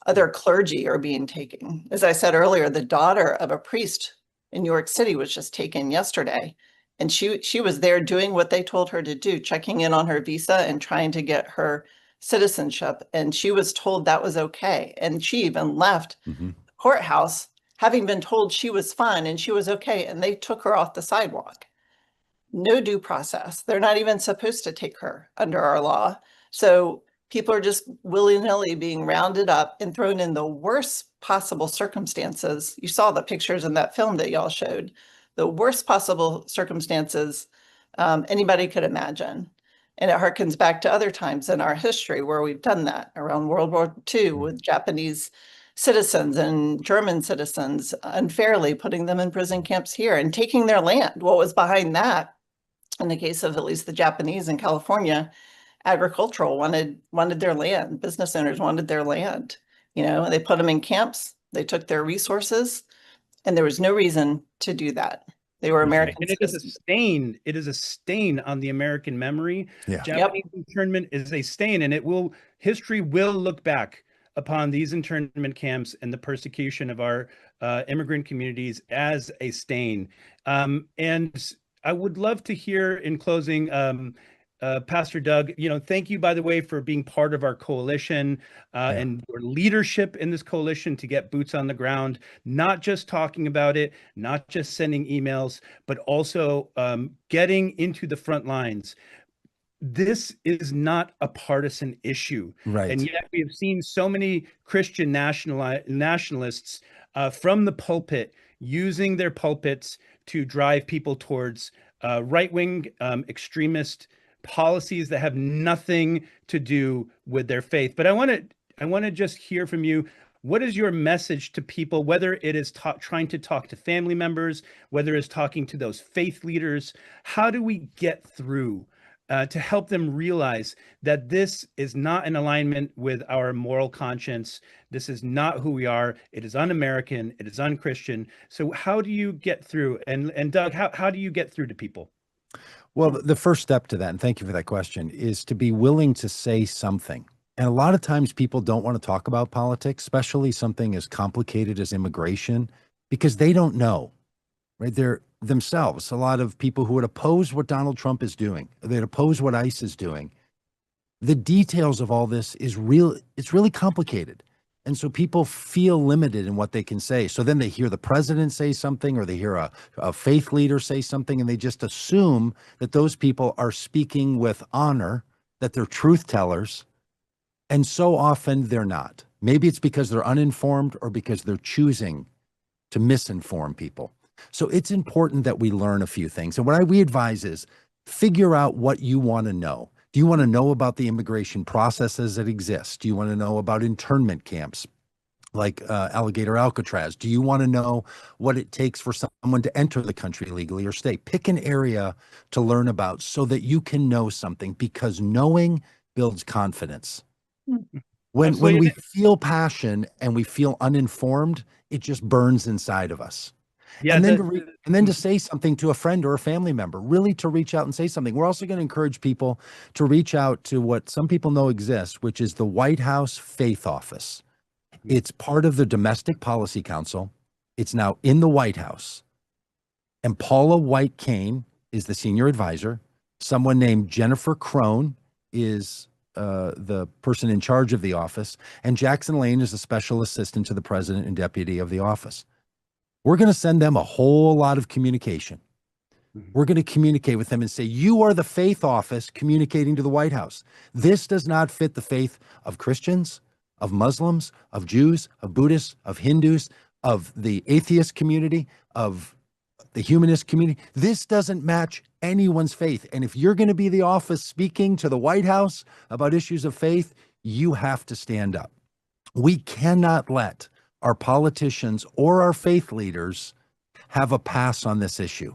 Other clergy are being taken. As I said earlier, the daughter of a priest in New York City was just taken yesterday. And she was there doing what they told her to do, checking in on her visa and trying to get her citizenship. And she was told that was okay. And she even left the courthouse having been told she was fine and she was okay. And they took her off the sidewalk. No due process. They're not even supposed to take her under our law. So people are just willy-nilly being rounded up and thrown in the worst possible circumstances. You saw the pictures in that film that y'all showed. The worst possible circumstances anybody could imagine. And it harkens back to other times in our history where we've done that, around World War II with Japanese citizens and German citizens, unfairly putting them in prison camps here and taking their land. What was behind that, in the case of at least the Japanese in California, agricultural wanted their land. Business owners wanted their land. You know, they put them in camps, they took their resources, and there was no reason to do that. They were American and it is a stain. It is a stain on the American memory. Japanese internment is a stain, and history will look back upon these internment camps and the persecution of our immigrant communities as a stain. And I would love to hear in closing, Pastor Doug, thank you, by the way, for being part of our coalition and your leadership in this coalition to get boots on the ground, not just talking about it, not just sending emails, but also getting into the front lines. This is not a partisan issue. Right. And yet we have seen so many Christian nationalists from the pulpit using their pulpits to drive people towards right-wing extremist policies that have nothing to do with their faith. But I want to just hear from you. What is your message to people, whether it is trying to talk to family members, whether it's talking to those faith leaders? How do we get through to help them realize that this is not in alignment with our moral conscience? This is not who we are. It is un-American. It is un-Christian. So how do you get through? And Doug, how do you get through to people? Well, the first step to that, and thank you for that question, is to be willing to say something. And a lot of times people don't want to talk about politics, especially something as complicated as immigration, because they don't know, right? They're themselves, a lot of people who would oppose what Donald Trump is doing, they'd oppose what ICE is doing. The details of all this it's really complicated. And so people feel limited in what they can say. So then they hear the president say something, or they hear a faith leader say something, and they just assume that those people are speaking with honor, that they're truth tellers. And so often they're not. Maybe it's because they're uninformed or because they're choosing to misinform people. So it's important that we learn a few things. And what we advise is figure out what you want to know. Do you want to know about the immigration processes that exist? Do you want to know about internment camps? like Alligator Alcatraz? Do you want to know what it takes for someone to enter the country legally or stay? Pick an area to learn about so that you can know something, because knowing builds confidence. When Absolutely. we feel passion and we feel uninformed, it just burns inside of us. Yeah, And then to say something to a friend or a family member, really to reach out and say something. We're also going to encourage people to reach out to what some people know exists, which is the White House Faith Office. It's part of the Domestic Policy Council. It's now in the White House. And Paula White Cain is the senior advisor. Someone named Jennifer Crone is the person in charge of the office. And Jackson Lane is the special assistant to the president and deputy of the office. We're going to send them a whole lot of communication. We're going to communicate with them and say, you are the faith office communicating to the White House. This does not fit the faith of Christians, of Muslims, of Jews, of Buddhists, of Hindus, of the atheist community, of the humanist community. This doesn't match anyone's faith. And if you're going to be the office speaking to the White House about issues of faith, you have to stand up. We cannot let our politicians or our faith leaders have a pass on this issue.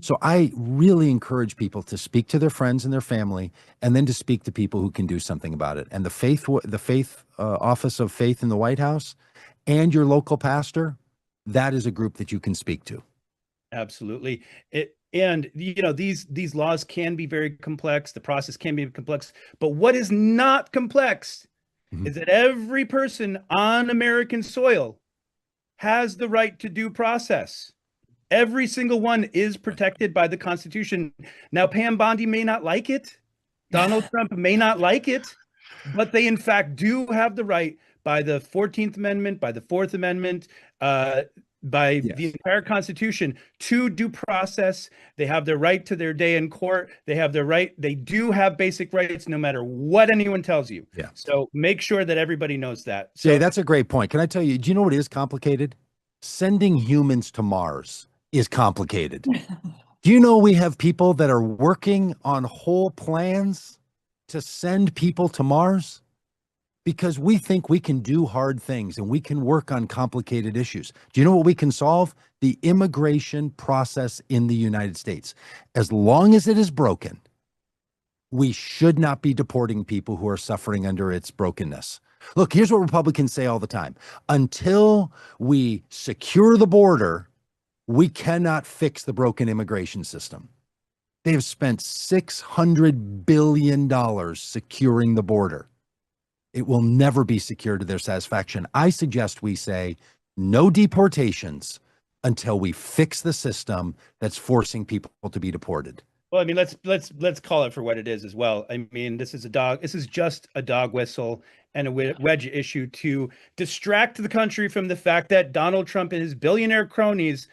So I really encourage people to speak to their friends and their family, and then to speak to people who can do something about it. And the faith Office of Faith in the White House and your local pastor, that is a group that you can speak to. Absolutely. And these laws can be very complex. The process can be complex, but what is not complex is that every person on American soil has the right to due process. Every single one is protected by the Constitution. Now, Pam Bondi may not like it. Donald Trump may not like it, but they in fact do have the right by the 14th Amendment, by the 4th Amendment, by the entire Constitution to due process. They have their right to their day in court. They have their right. They do have basic rights no matter what anyone tells you. Yeah. So make sure that everybody knows that. So, Jay, that's a great point. Can I tell you, do you know what is complicated? Sending humans to Mars is complicated. Do you know we have people that are working on whole plans to send people to Mars? Because we think we can do hard things and we can work on complicated issues. Do you know what we can solve? The immigration process in the United States. As long as it is broken, we should not be deporting people who are suffering under its brokenness. Look, here's what Republicans say all the time. Until we secure the border, we cannot fix the broken immigration system. They have spent $600 billion securing the border. It will never be secured to their satisfaction. I suggest we say no deportations until we fix the system that's forcing people to be deported. well, I mean, let's call it for what it is as well. I mean, this is just a dog whistle and a wedge issue to distract the country from the fact that Donald Trump and his billionaire cronies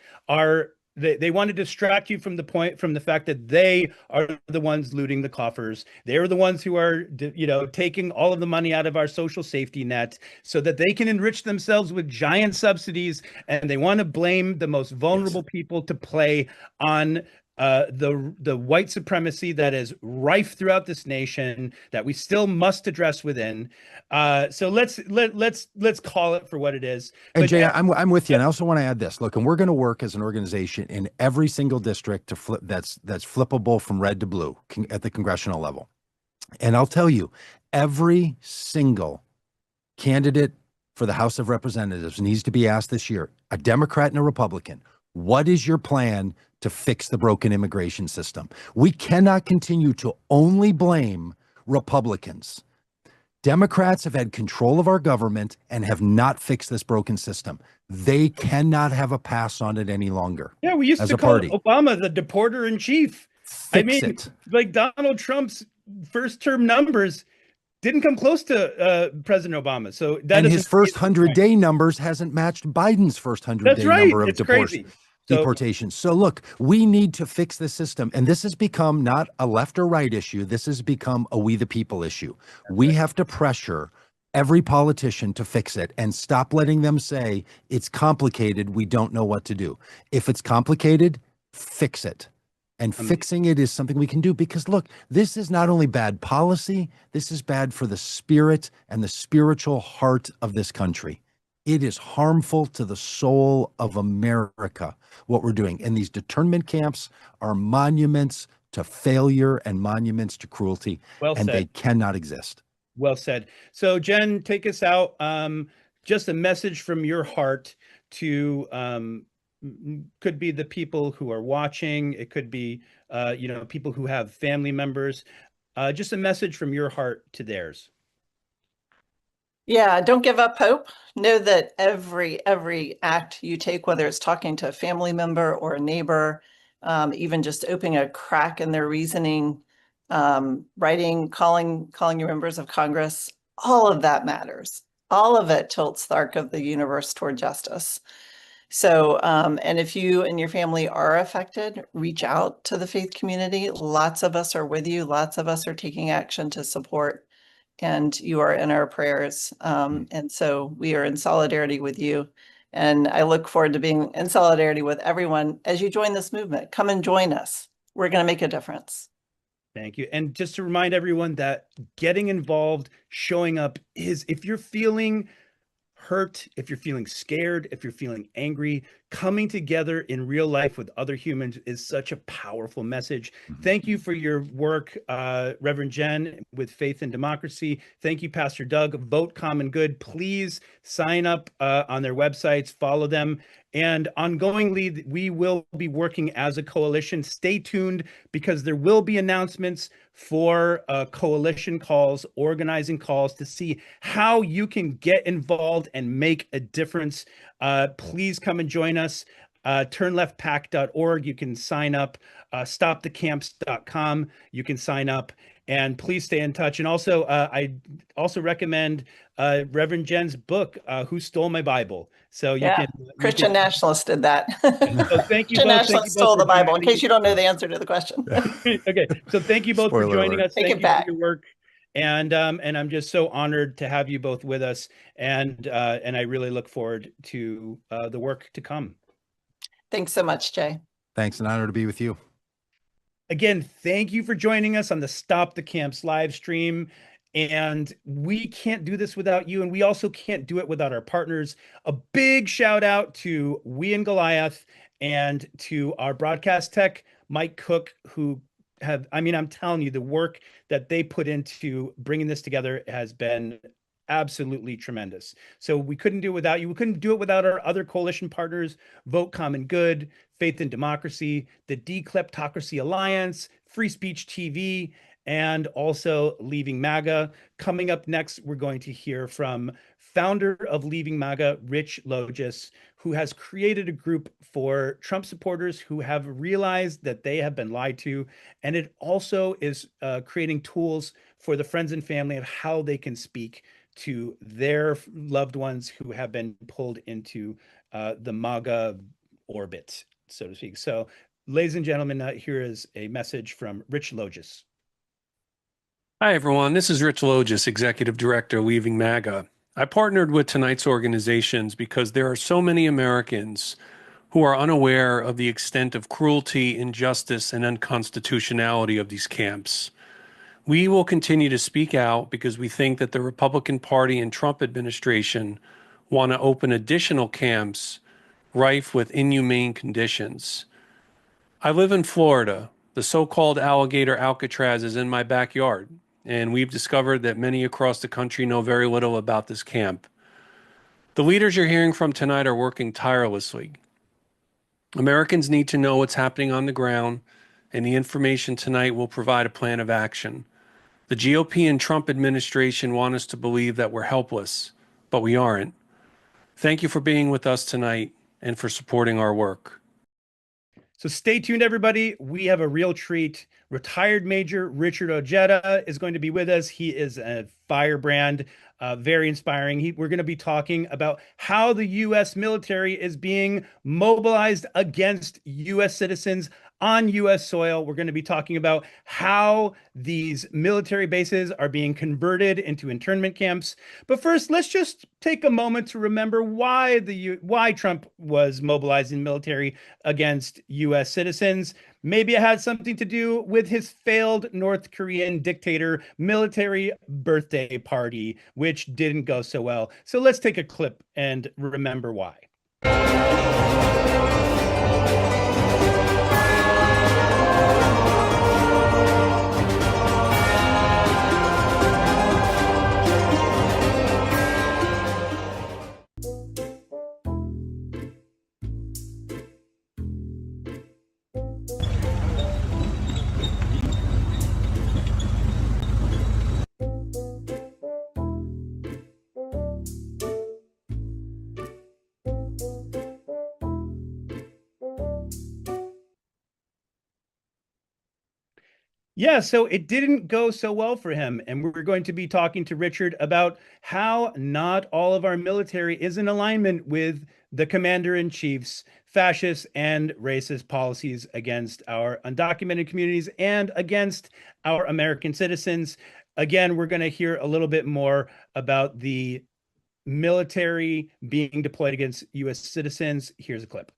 they want to distract you from the fact that they are the ones looting the coffers. They're the ones who are, taking all of the money out of our social safety net so that they can enrich themselves with giant subsidies. And they want to blame the most vulnerable people to play on the white supremacy that is rife throughout this nation that we still must address within. So let's call it for what it is. And But Jay, I'm with you. And I also want to add this. Look, and we're going to work as an organization in every single district to flip that's flippable from red to blue at the congressional level. And I'll tell you, every single candidate for the House of Representatives needs to be asked this year, a Democrat and a Republican, what is your plan to fix the broken immigration system? We cannot continue to only blame Republicans. Democrats have had control of our government and have not fixed this broken system. They cannot have a pass on it any longer. Yeah, we used to call Obama the deporter in chief. Fix it. Like Donald Trump's first term numbers didn't come close to President Obama. So that his first 100-day numbers hasn't matched Biden's first 100-day number of deportations. So look, we need to fix this system. And this has become not a left or right issue. This has become a we the people issue. We have to pressure every politician to fix it and stop letting them say it's complicated. We don't know what to do. If it's complicated, fix it. And fixing it is something we can do because look, this is not only bad policy, this is bad for the spirit and the spiritual heart of this country. It is harmful to the soul of America, what we're doing. And these internment camps are monuments to failure and monuments to cruelty, Well and they said. cannot exist. Well said. So Jen, take us out. Just a message from your heart to could be the people who are watching. It could be people who have family members. Just a message from your heart to theirs. Yeah, don't give up hope. Know that every act you take, whether it's talking to a family member or a neighbor, even just opening a crack in their reasoning, writing, calling your members of Congress, all of that matters. All of it tilts the arc of the universe toward justice. So, and if you and your family are affected, reach out to the faith community. Lots of us are with you. Lots of us are taking action to support, and you are in our prayers. And so we are in solidarity with you. And I look forward to being in solidarity with everyone as you join this movement. Come and join us. We're going to make a difference. Thank you. And just to remind everyone that getting involved, showing up is, if you're feeling hurt, if you're feeling scared, if you're feeling angry, coming together in real life with other humans is such a powerful message. Thank you for your work, Reverend Jen, with Faith and Democracy. Thank you, Pastor Doug. Vote Common Good. Please sign up on their websites, follow them. And ongoingly, we will be working as a coalition. Stay tuned, because there will be announcements for coalition calls, organizing calls, to see how you can get involved and make a difference. Please come and join us. Turnleftpac.org. You can sign up. Stopthecamps.com. You can sign up. And please stay in touch. And also, I also recommend Reverend Jen's book, Who Stole My Bible? So you can. Christian nationalists did that. So thank you Christian both. nationalists stole the Bible, in case you don't know the answer to the question. Okay, so thank you both for joining us. Take Thank it you back. for your work. And I'm just so honored to have you both with us. And I really look forward to the work to come. Thanks so much, Jay. Thanks, an honor to be with you. Again, thank you for joining us on the Stop the Camps live stream. And we can't do this without you. And we also can't do it without our partners. A big shout out to We and Goliath, and to our broadcast tech, Mike Cook, who have, I'm telling you, the work that they put into bringing this together has been absolutely tremendous. So we couldn't do it without you. We couldn't do it without our other coalition partners, Vote Common Good, Faith and Democracy, the Dekleptocracy Alliance, Free Speech TV, and also Leaving MAGA. Coming up next, we're going to hear from founder of Leaving MAGA, Rich Logis, who has created a group for Trump supporters who have realized that they have been lied to. And it also is creating tools for the friends and family of how they can speak to their loved ones who have been pulled into the MAGA orbit, so to speak. So, ladies and gentlemen, here is a message from Rich Logis. Hi, everyone. This is Rich Logis, Executive Director, Leaving MAGA. I partnered with tonight's organizations because there are so many Americans who are unaware of the extent of cruelty, injustice, and unconstitutionality of these camps. We will continue to speak out because we think that the Republican Party and Trump administration want to open additional camps rife with inhumane conditions. I live in Florida. The so-called alligator Alcatraz is in my backyard, and we've discovered that many across the country know very little about this camp. The leaders you're hearing from tonight are working tirelessly. Americans need to know what's happening on the ground, and the information tonight will provide a plan of action. The GOP and Trump administration want us to believe that we're helpless, but we aren't. Thank you for being with us tonight and for supporting our work. So stay tuned, everybody. We have a real treat. Retired Major Richard Ojeda is going to be with us. He is a firebrand, very inspiring. We're going to be talking about how the U.S. military is being mobilized against U.S. citizens on U.S. soil. We're going to be talking about how these military bases are being converted into internment camps. But first, let's just take a moment to remember why Trump was mobilizing military against U.S. citizens. Maybe it had something to do with his failed North Korean dictator military birthday party, which didn't go so well. So let's take a clip and remember why. Yeah, so it didn't go so well for him. And we're going to be talking to Richard about how not all of our military is in alignment with the commander-in-chief's fascist and racist policies against our undocumented communities and against our American citizens. Again, we're going to hear a little bit more about the military being deployed against U.S. citizens. Here's a clip.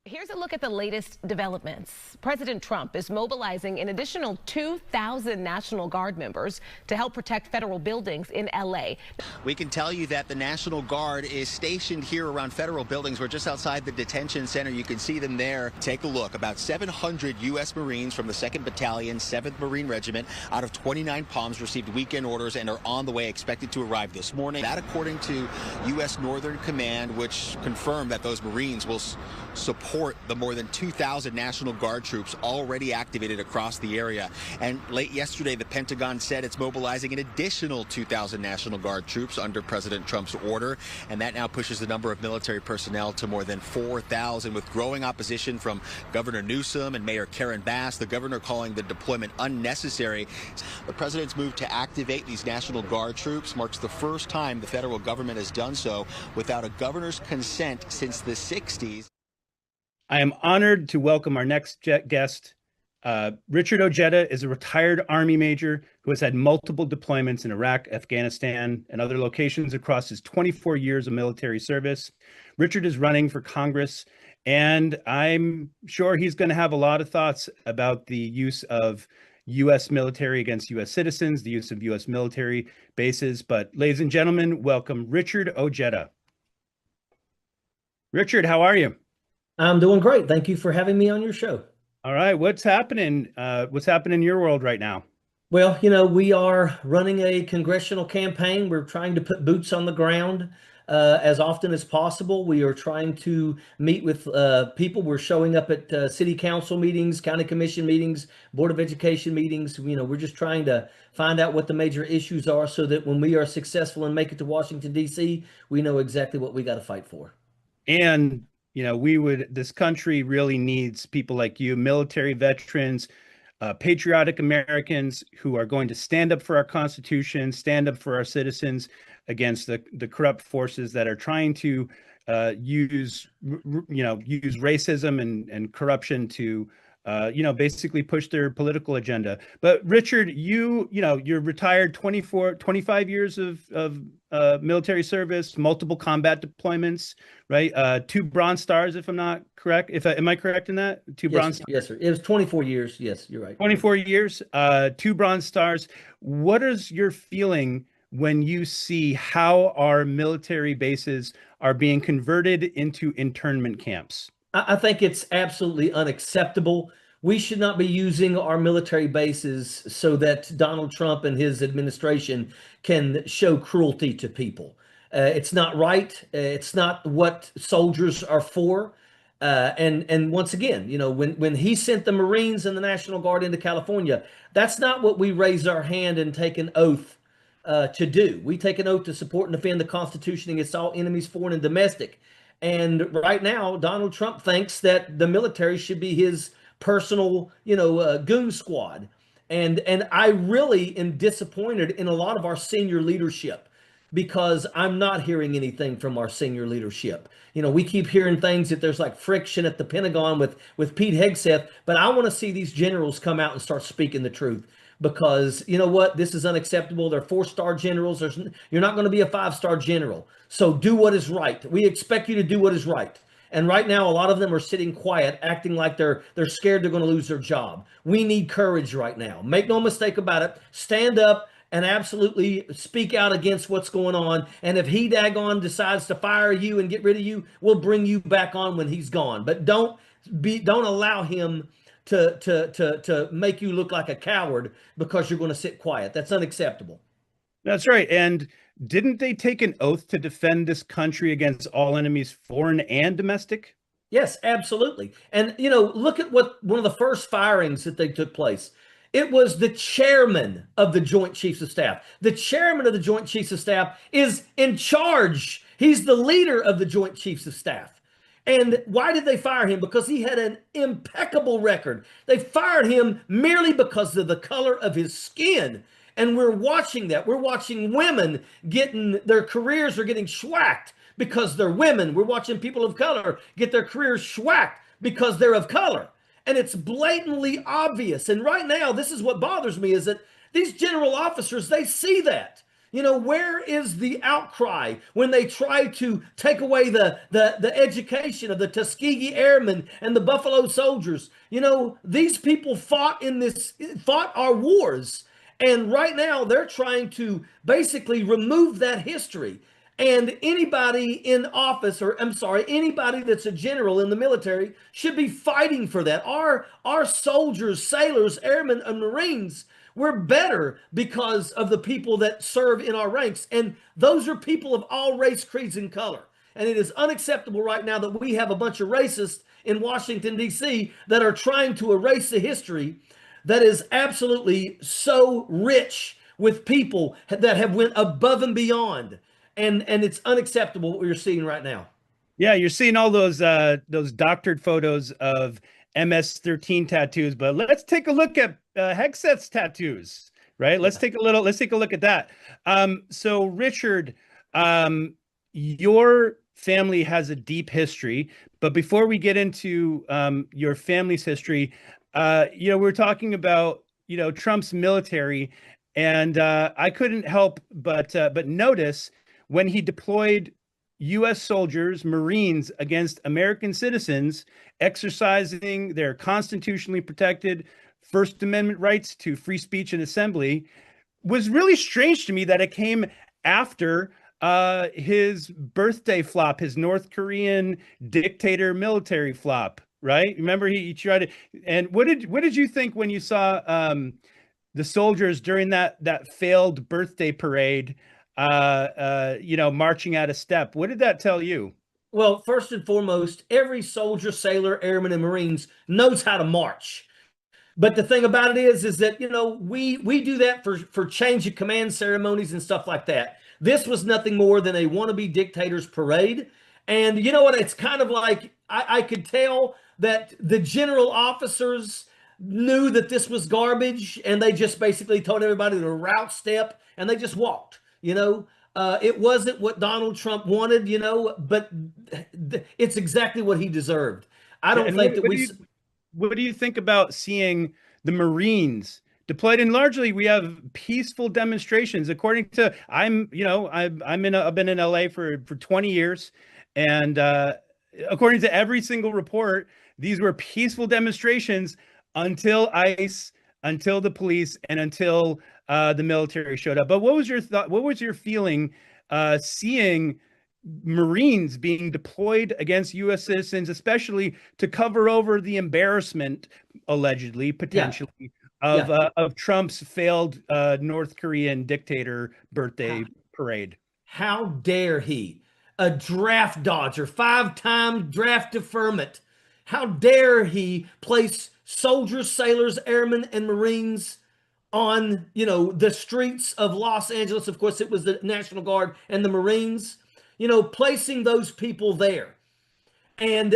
Here's a look at the latest developments. President Trump is mobilizing an additional 2,000 National Guard members to help protect federal buildings in L.A. We can tell you that the National Guard is stationed here around federal buildings. We're just outside the detention center. You can see them there. Take a look. About 700 U.S. Marines from the 2nd Battalion, 7th Marine Regiment out of 29 Palms received weekend orders and are on the way, expected to arrive this morning. That according to U.S. Northern Command, which confirmed that those Marines will support the more than 2,000 National Guard troops already activated across the area. And late yesterday, the Pentagon said it's mobilizing an additional 2,000 National Guard troops under President Trump's order. And that now pushes the number of military personnel to more than 4,000, with growing opposition from Governor Newsom and Mayor Karen Bass, the governor calling the deployment unnecessary. The president's move to activate these National Guard troops marks the first time the federal government has done so without a governor's consent since the 60s. I am honored to welcome our next guest. Richard Ojeda is a retired Army major who has had multiple deployments in Iraq, Afghanistan, and other locations across his 24 years of military service. Richard is running for Congress, and I'm sure he's going to have a lot of thoughts about the use of U.S. military against U.S. citizens, the use of U.S. military bases. But ladies and gentlemen, welcome Richard Ojeda. Richard, how are you? I'm doing great. Thank you for having me on your show. All right. What's happening? What's happening in your world right now? Well, you know, we are running a congressional campaign. We're trying to put boots on the ground as often as possible. We are trying to meet with people. We're showing up at city council meetings, county commission meetings, board of education meetings. You know, we're just trying to find out what the major issues are so that when we are successful and make it to Washington, D.C., we know exactly what we got to fight for. And you know, this country really needs people like you, military veterans, patriotic Americans who are going to stand up for our Constitution, stand up for our citizens against the corrupt forces that are trying to use racism and corruption to basically push their political agenda. But Richard, you're retired, 25 years of military service, multiple combat deployments, right? 2 Bronze Stars, if I'm not correct. Am I correct in that? 2 Bronze Stars? Yes, sir. It was 24 years. Yes, you're right. 24 years, 2 Bronze Stars. What is your feeling when you see how our military bases are being converted into internment camps? I think it's absolutely unacceptable. We should not be using our military bases so that Donald Trump and his administration can show cruelty to people. It's not right. It's not what soldiers are for. And once again, you know, when he sent the Marines and the National Guard into California, that's not what we raise our hand and take an oath to do. We take an oath to support and defend the Constitution against all enemies, foreign and domestic. And right now, Donald Trump thinks that the military should be his personal, goon squad. And I really am disappointed in a lot of our senior leadership because I'm not hearing anything from our senior leadership. You know, we keep hearing things that there's like friction at the Pentagon with Pete Hegseth, but I want to see these generals come out and start speaking the truth. Because you know what, this is unacceptable. They're 4-star generals. You're not going to be a 5-star general. So do what is right. We expect you to do what is right. And right now, a lot of them are sitting quiet, acting like they're scared they're going to lose their job. We need courage right now. Make no mistake about it. Stand up and absolutely speak out against what's going on. And if he daggone decides to fire you and get rid of you, we'll bring you back on when he's gone. But don't allow him to make you look like a coward because you're going to sit quiet. That's unacceptable. That's right. And didn't they take an oath to defend this country against all enemies, foreign and domestic? Yes, absolutely. And, you know, look at what one of the first firings that they took place. It was the chairman of the Joint Chiefs of Staff. The chairman of the Joint Chiefs of Staff is in charge. He's the leader of the Joint Chiefs of Staff. And why did they fire him? Because he had an impeccable record. They fired him merely because of the color of his skin. And we're watching that. We're watching women their careers are getting schwacked because they're women. We're watching people of color get their careers schwacked because they're of color. And it's blatantly obvious. And right now, this is what bothers me, is that these general officers, they see that. You know, where is the outcry when they try to take away the education of the Tuskegee Airmen and the Buffalo Soldiers? You know, these people fought our wars. And right now, they're trying to basically remove that history. And anybody in office, or I'm sorry, anybody that's a general in the military should be fighting for that. Our soldiers, sailors, airmen, and Marines, we're better because of the people that serve in our ranks. And those are people of all race, creeds, and color. And it is unacceptable right now that we have a bunch of racists in Washington, D.C. that are trying to erase the history that is absolutely so rich with people that have went above and beyond. And it's unacceptable what we're seeing right now. Yeah, you're seeing all those doctored photos of MS-13 tattoos, but let's take a look at Hegseth's tattoos, right? Let's take a look at that. So Richard, your family has a deep history, but before we get into your family's history, you know, we're talking about, you know, Trump's military, and I couldn't help but notice when he deployed U.S. soldiers, Marines, against American citizens exercising their constitutionally protected First Amendment rights to free speech and assembly, was really strange to me that it came after his birthday flop, his North Korean dictator military flop, right? Remember, he tried to. And what did you think when you saw the soldiers during that failed birthday parade, you know, marching out of step? What did that tell you? Well, first and foremost, every soldier, sailor, airman, and Marines knows how to march. But the thing about it is that, you know, we do that for change of command ceremonies and stuff like that. This was nothing more than a wannabe dictator's parade. And you know what? It's kind of like I could tell that the general officers knew that this was garbage, and they just basically told everybody to route step, and they just walked. You know, it wasn't what Donald Trump wanted, you know, but it's exactly what he deserved. I don't think that what do you think about seeing the Marines deployed? And largely, we have peaceful demonstrations. According to, I've been in LA for 20 years, and according to every single report, these were peaceful demonstrations until ICE, until the police, and until the military showed up. But what was your thought? What was your feeling seeing Marines being deployed against U.S. citizens, especially to cover over the embarrassment, allegedly, potentially, of Trump's failed North Korean dictator birthday parade? How dare he? A draft dodger, 5-time draft deferment. How dare he place soldiers, sailors, airmen, and Marines on, you know, the streets of Los Angeles? Of course, it was the National Guard and the Marines, you know, placing those people there. And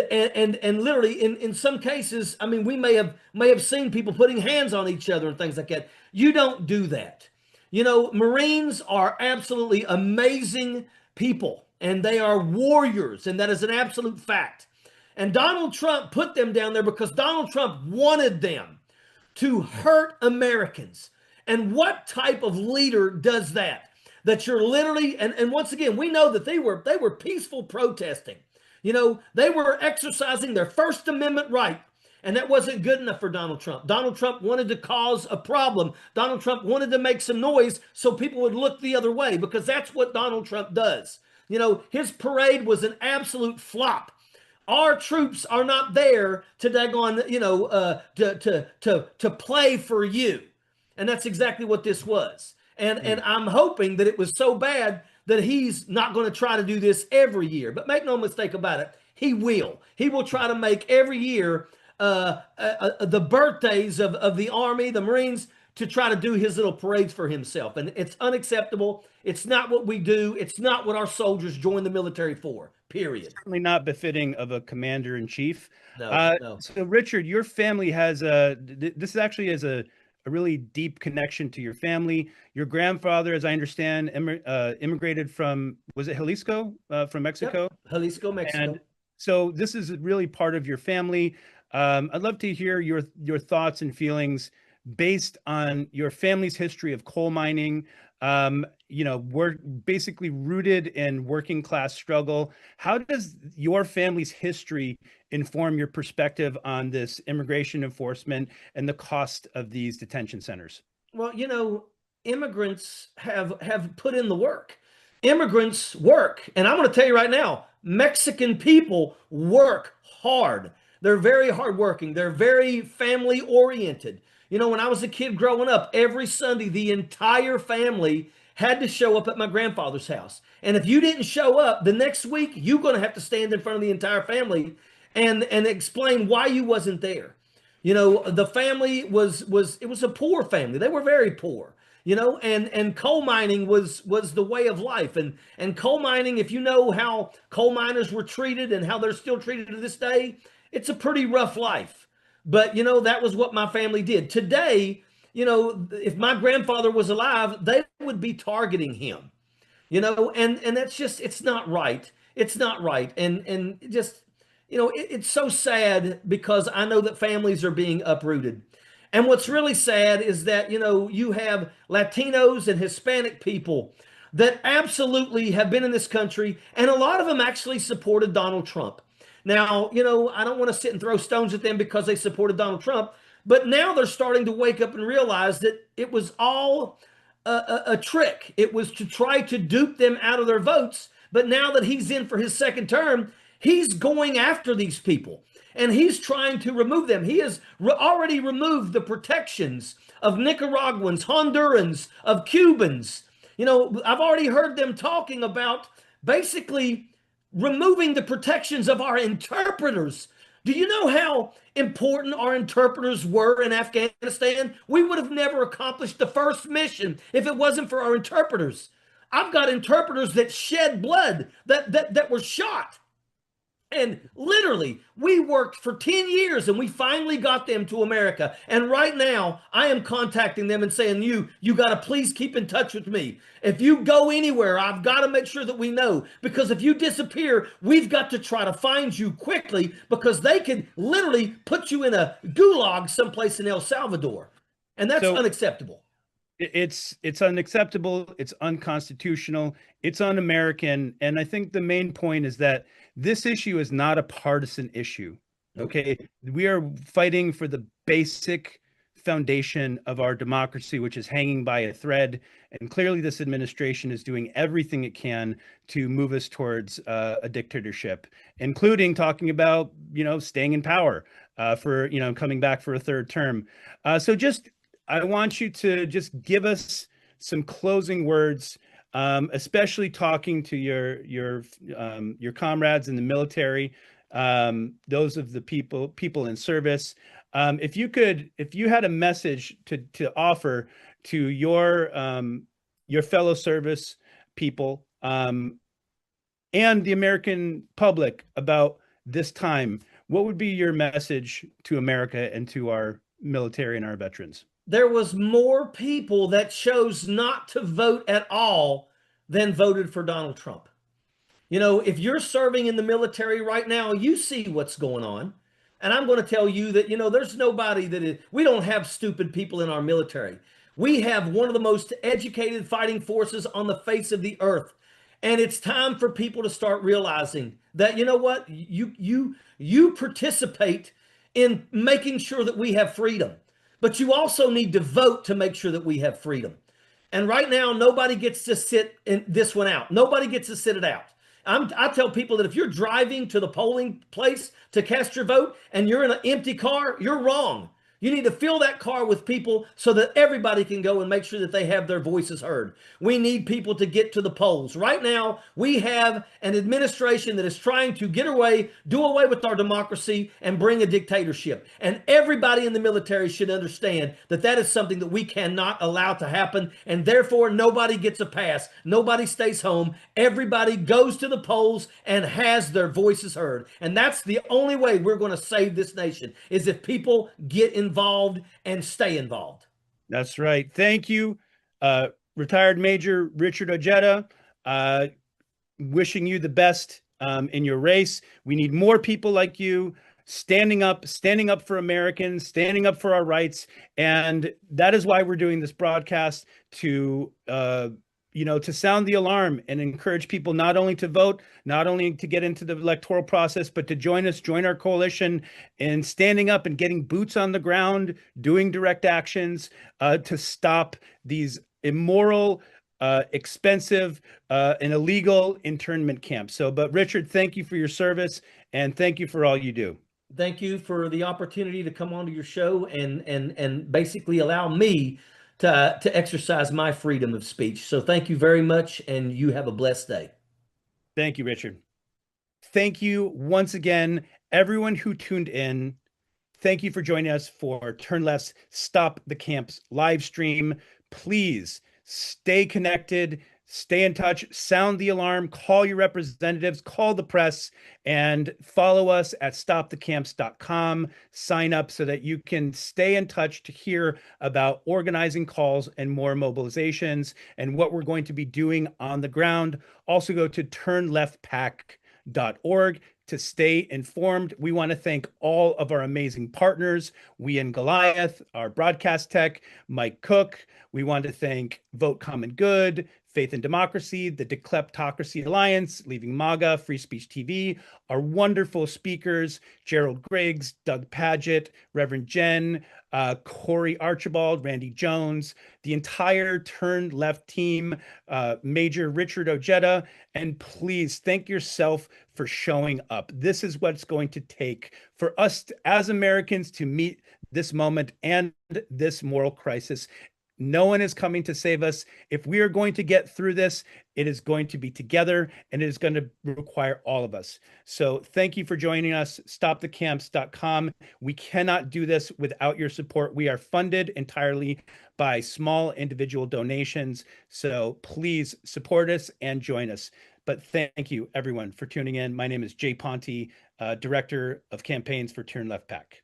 literally in some cases, I mean, we may have seen people putting hands on each other and things like that. You don't do that. You know, Marines are absolutely amazing people, and they are warriors, and that is an absolute fact. And Donald Trump put them down there because Donald Trump wanted them to hurt Americans. And what type of leader does that? That you're literally, and once again, we know that they were peaceful protesting. You know, they were exercising their First Amendment right. And that wasn't good enough for Donald Trump. Donald Trump wanted to cause a problem. Donald Trump wanted to make some noise so people would look the other way, because that's what Donald Trump does. You know, his parade was an absolute flop. Our troops are not there to daggone, you know, to play for you. And that's exactly what this was. And I'm hoping that it was so bad that he's not going to try to do this every year. But make no mistake about it, he will. He will try to make every year the birthdays of the Army, the Marines, to try to do his little parades for himself. And it's unacceptable. It's not what we do. It's not what our soldiers join the military for, period. Certainly not befitting of a commander-in-chief. No. So Richard, your family has this actually is a really deep connection to your family. Your grandfather, as I understand, immigrated from, was it Jalisco, from Mexico? Yep. Jalisco, Mexico. And so this is really part of your family. I'd love to hear your thoughts and feelings based on your family's history of coal mining. You know, we're basically rooted in working class struggle. How does your family's history inform your perspective on this immigration enforcement and the cost of these detention centers? Well, you know, immigrants have put in the work. Immigrants work. And I'm going to tell you right now, Mexican people work hard. They're very hardworking. They're very family oriented. You know, when I was a kid growing up, every Sunday, the entire family had to show up at my grandfather's house. And if you didn't show up, the next week, you're going to have to stand in front of the entire family and explain why you wasn't there. You know, the family it was a poor family. They were very poor, you know, and coal mining was the way of life. And coal mining, if you know how coal miners were treated and how they're still treated to this day, it's a pretty rough life. But, you know, that was what my family did. Today, you know, if my grandfather was alive, they would be targeting him, you know, and that's just, it's not right. It's not right. And just, you know, it's so sad because I know that families are being uprooted. And what's really sad is that, you know, you have Latinos and Hispanic people that absolutely have been in this country, and a lot of them actually supported Donald Trump. Now, you know, I don't want to sit and throw stones at them because they supported Donald Trump, but now they're starting to wake up and realize that it was all a trick. It was to try to dupe them out of their votes. But now that he's in for his second term, he's going after these people and he's trying to remove them. He has already removed the protections of Nicaraguans, Hondurans, of Cubans. You know, I've already heard them talking about basically removing the protections of our interpreters. Do you know how important our interpreters were in Afghanistan? We would have never accomplished the first mission if it wasn't for our interpreters. I've got interpreters that shed blood, that were shot. And literally, we worked for 10 years and we finally got them to America. And right now, I am contacting them and saying, you got to please keep in touch with me. If you go anywhere, I've got to make sure that we know. Because if you disappear, we've got to try to find you quickly because they could literally put you in a gulag someplace in El Salvador. And that's unacceptable. It's unacceptable. It's unconstitutional. It's un-American. And I think the main point is that this issue is not a partisan issue. Okay. We are fighting for the basic foundation of our democracy, which is hanging by a thread. And clearly this administration is doing everything it can to move us towards a dictatorship, including talking about, you know, staying in power for, you know, coming back for a third term. I want you to just give us some closing words, especially talking to your comrades in the military, those of the people in service. If you had a message to offer to your fellow service people and the American public about this time, what would be your message to America and to our military and our veterans? There was more people that chose not to vote at all than voted for Donald Trump. You know, if you're serving in the military right now, you see what's going on. And I'm going to tell you that, you know, there's nobody we don't have stupid people in our military. We have one of the most educated fighting forces on the face of the earth. And it's time for people to start realizing that, you know what, you participate in making sure that we have freedom, but you also need to vote to make sure that we have freedom. And right now, nobody gets to sit in this one out. Nobody gets to sit it out. I tell people that if you're driving to the polling place to cast your vote and you're in an empty car, you're wrong. You need to fill that car with people so that everybody can go and make sure that they have their voices heard. We need people to get to the polls. Right now, we have an administration that is trying to do away with our democracy and bring a dictatorship. And everybody in the military should understand that that is something that we cannot allow to happen. And therefore, nobody gets a pass. Nobody stays home. Everybody goes to the polls and has their voices heard. And that's the only way we're going to save this nation, is if people get involved and stay involved. That's right. Thank you, retired Major Richard Ojeda. Wishing you the best in your race. We need more people like you standing up for Americans, standing up for our rights. And that is why we're doing this broadcast, to to sound the alarm and encourage people not only to vote, not only to get into the electoral process, but to join our coalition in standing up and getting boots on the ground, doing direct actions to stop these immoral, expensive, and illegal internment camps. But Richard, thank you for your service, and thank you for all you do. Thank you for the opportunity to come onto your show and basically allow me to exercise my freedom of speech. So thank you very much, and you have a blessed day. Thank you, Richard. Thank you once again, everyone who tuned in. Thank you for joining us for Turn Left's Stop the Camps live stream. Please stay connected, stay in touch, sound the alarm, call your representatives, call the press, and follow us at stopthecamps.com. Sign up so that you can stay in touch to hear about organizing calls and more mobilizations and what we're going to be doing on the ground. Also go to turnleftpac.org to stay informed. We want to thank all of our amazing partners, We and Goliath, our broadcast tech, Mike Cook. We want to thank Vote Common Good, Faith and Democracy, the Dekleptocracy Alliance, Leaving MAGA, Free Speech TV, our wonderful speakers, Gerald Griggs, Doug Paget, Reverend Jen, Corey Archibald, Randy Jones, the entire Turn Left team, Major Richard Ojeda, and please thank yourself for showing up. This is what it's going to take for us as Americans to meet this moment and this moral crisis. No one is coming to save us. If we are going to get through this, it is going to be together, and it is going to require all of us. So thank you for joining us. StopTheCamps.com. We cannot do this without your support. We are funded entirely by small individual donations. So please support us and join us. But thank you, everyone, for tuning in. My name is Jay Ponte, Director of Campaigns for Turn Left PAC.